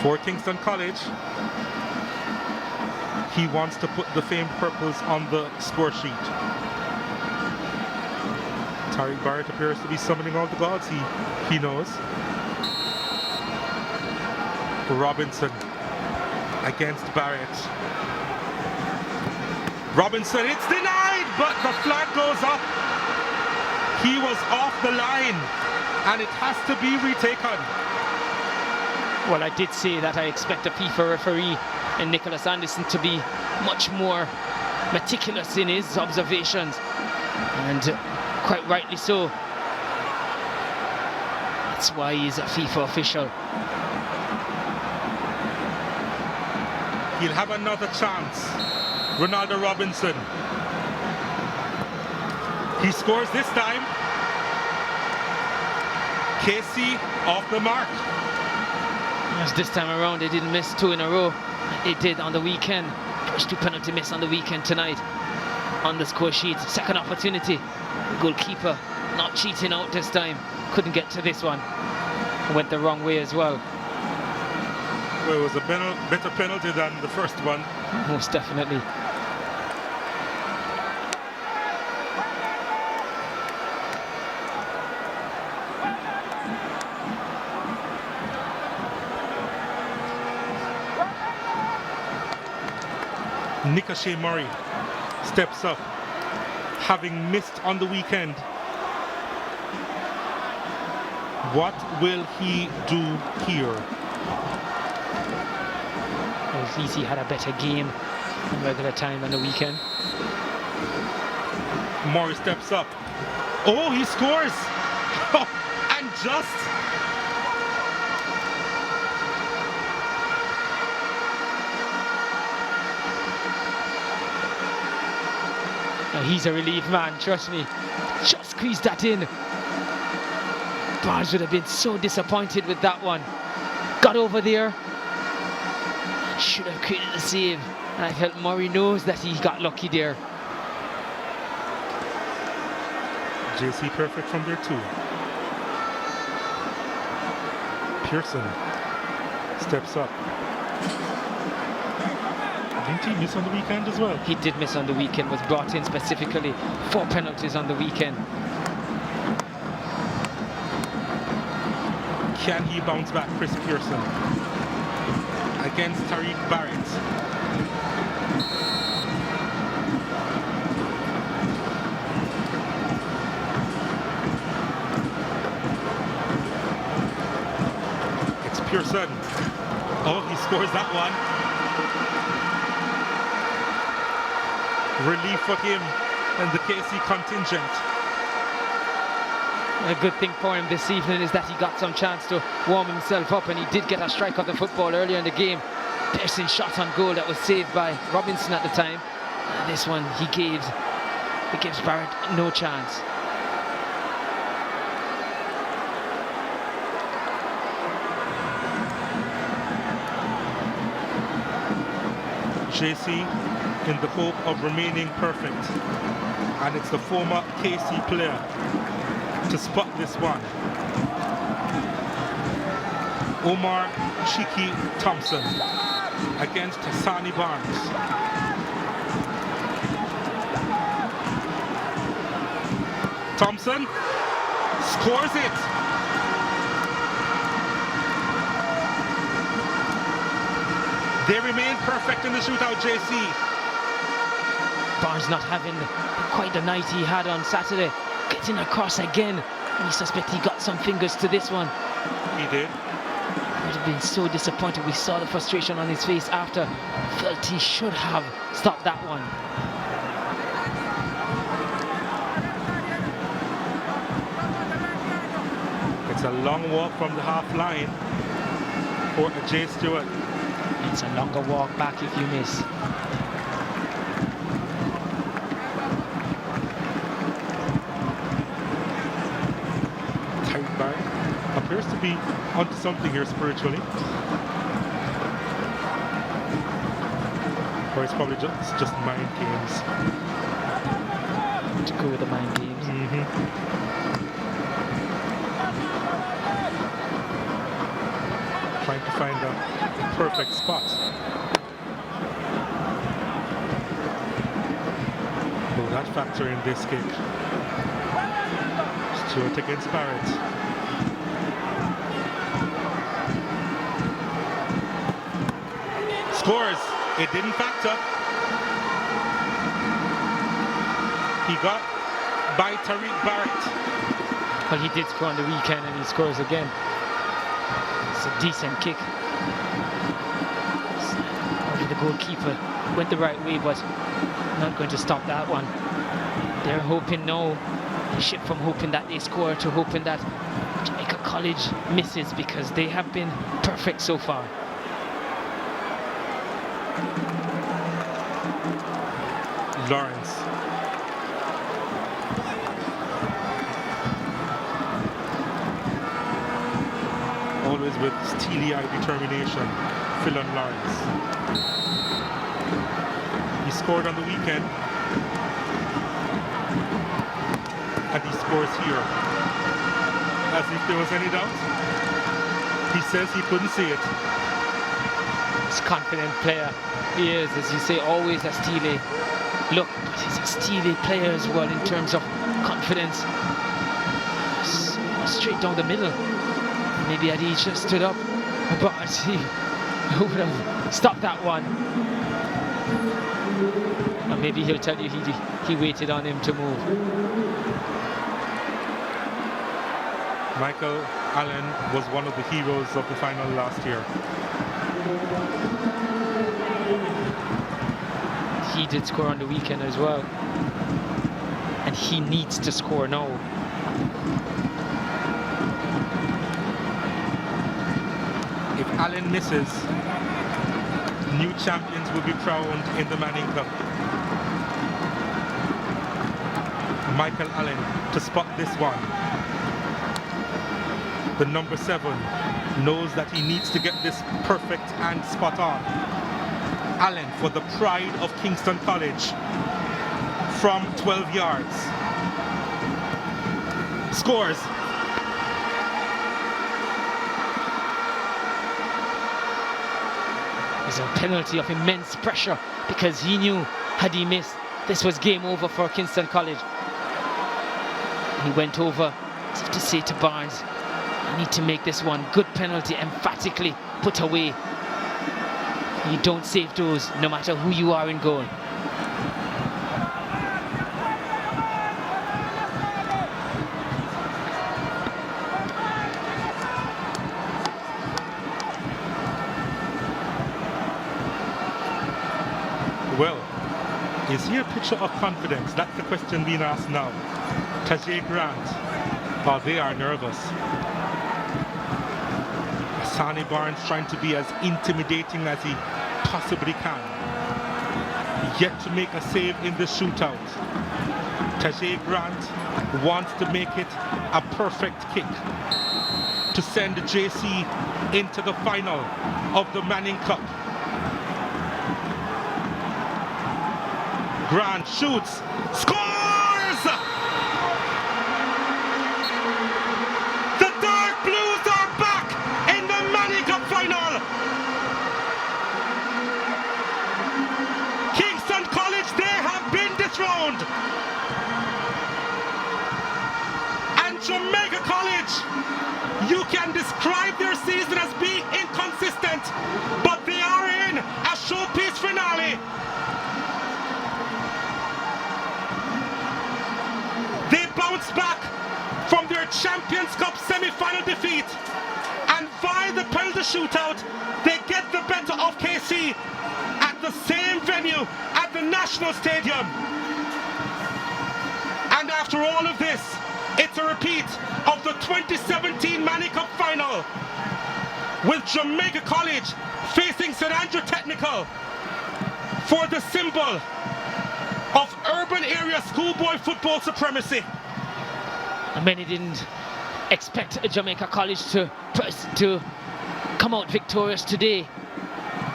for Kingston College. He wants to put the famed purples on the score sheet. Tariq Barrett appears to be summoning all the gods he knows. Robinson against Barrett. Robinson, it's denied, but the flag goes up. He was off the line, and it has to be retaken. Well, I did say that I expect a FIFA referee and Nicholas Anderson to be much more meticulous in his observations, and quite rightly so. That's why he's a FIFA official. He'll have another chance. Ronaldo Robinson. He scores this time. KC off the mark. Yes, this time around they didn't miss two in a row. They did on the weekend. First two penalty miss on the weekend tonight. On the score sheet, second opportunity. The goalkeeper not cheating out this time. Couldn't get to this one. Went the wrong way as well. Well, it was a better penalty than the first one. Most definitely. Nicashay Murray steps up, having missed on the weekend. What will he do here? At least he had a better game in regular time on the weekend. Murray steps up. Oh, he scores! And just. He's a relief man, trust me. Just squeezed that in. Barnes would have been so disappointed with that one. Got over there. Should have created a save. And I felt Murray knows that he got lucky there. JC perfect from there too. Pearson steps up. Didn't he miss on the weekend as well? He did miss on the weekend, was brought in specifically for penalties on the weekend. Can he bounce back, Chris Pearson? Against Tariq Barrett. It's Pearson. Oh, he scores that one. Relief for him and the KC contingent. A good thing for him this evening is that he got some chance to warm himself up, and he did get a strike of the football earlier in the game. Pearson shot on goal that was saved by Robinson at the time. And this one he gave It gives Barrett no chance. JC in the hope of remaining perfect, and it's the former KC player to spot this one. Omar Cheeky Thompson against Sani Barnes. Thompson scores it. They remain perfect in the shootout, JC. Barnes not having quite the night he had on Saturday. Getting across again. We suspect he got some fingers to this one. He did. Would have been so disappointed. We saw the frustration on his face after. Felt he should have stopped that one. It's a long walk from the half line for Jay Stewart. It's a longer walk back if you miss. Tight back. Appears to be onto something here spiritually. Or it's probably just mind games. To go with the mind games. Trying to find a perfect spot. Will that factor in this kick? Stewart against Barrett. Scores. It didn't factor. He got by Tariq Barrett. Well, he did score on the weekend and he scores again. It's a decent kick. The goalkeeper went the right way, but not going to stop that one. They're hoping now, they shift from hoping that they score to hoping that Jamaica College misses, because they have been perfect so far. Lawrence. Always with steely-eyed determination, Philon Lawrence. He scored on the weekend, and he scores here. As if there was any doubt. He says he couldn't see it. He's a confident player. He is, as you say, always a steely look, but he's a steely player as well in terms of confidence. Straight down the middle. Maybe had he just stood up, but he would have stopped that one. Or maybe he'll tell you he waited on him to move. Michael Allen was one of the heroes of the final last year. He did score on the weekend as well. And he needs to score now. If Allen misses, new champions will be crowned in the Manning Cup. Michael Allen to spot this one. The number 7 knows that he needs to get this perfect and spot on. Allen for the pride of Kingston College from 12 yards. Scores. It's a penalty of immense pressure, because he knew had he missed, this was game over for Kingston College. He went over as if to say to Barnes, I need to make this one. Good penalty, emphatically put away. You don't save those, no matter who you are in goal. Well, is he a picture of confidence? That's the question being asked now. Tajay Grant, oh, they are nervous. Sani Barnes trying to be as intimidating as he possibly can. Yet to make a save in the shootout. Tajay Grant wants to make it a perfect kick to send JC into the final of the Manning Cup. Grant shoots, scores! The Dark Blues are back in the Manning Cup final! Kingston College, they have been dethroned! And Jamaica College, you can describe their season as being inconsistent, but they are in a showpiece finale. They bounced back from their Champions Cup semi-final defeat, and via the penalty shootout, they get the better of KC at the same venue at the National Stadium. And after all of this, it's a repeat of the 2017 Manning Cup final, with Jamaica College facing St. Andrew Technical for the symbol of urban area schoolboy football supremacy. Many didn't expect Jamaica College to come out victorious today.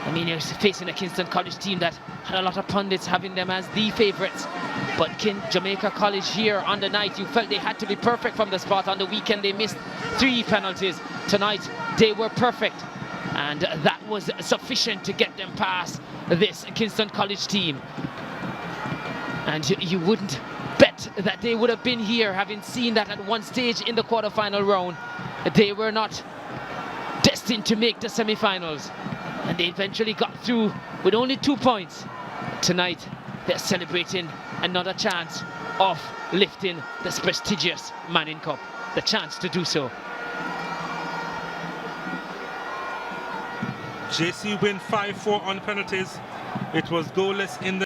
I mean, you're facing a Kingston College team that had a lot of pundits having them as the favourites. But Jamaica College here on the night, you felt they had to be perfect from the spot. On the weekend, they missed 3 penalties. Tonight, they were perfect. And that was sufficient to get them past this Kingston College team. And you wouldn't bet that they would have been here, having seen that at one stage in the quarter-final round. They were not destined to make the semi-finals. And they eventually got through with only 2 points. Tonight, they're celebrating another chance of lifting this prestigious Manning Cup. The chance to do so. JC win 5-4 on penalties. It was goalless in the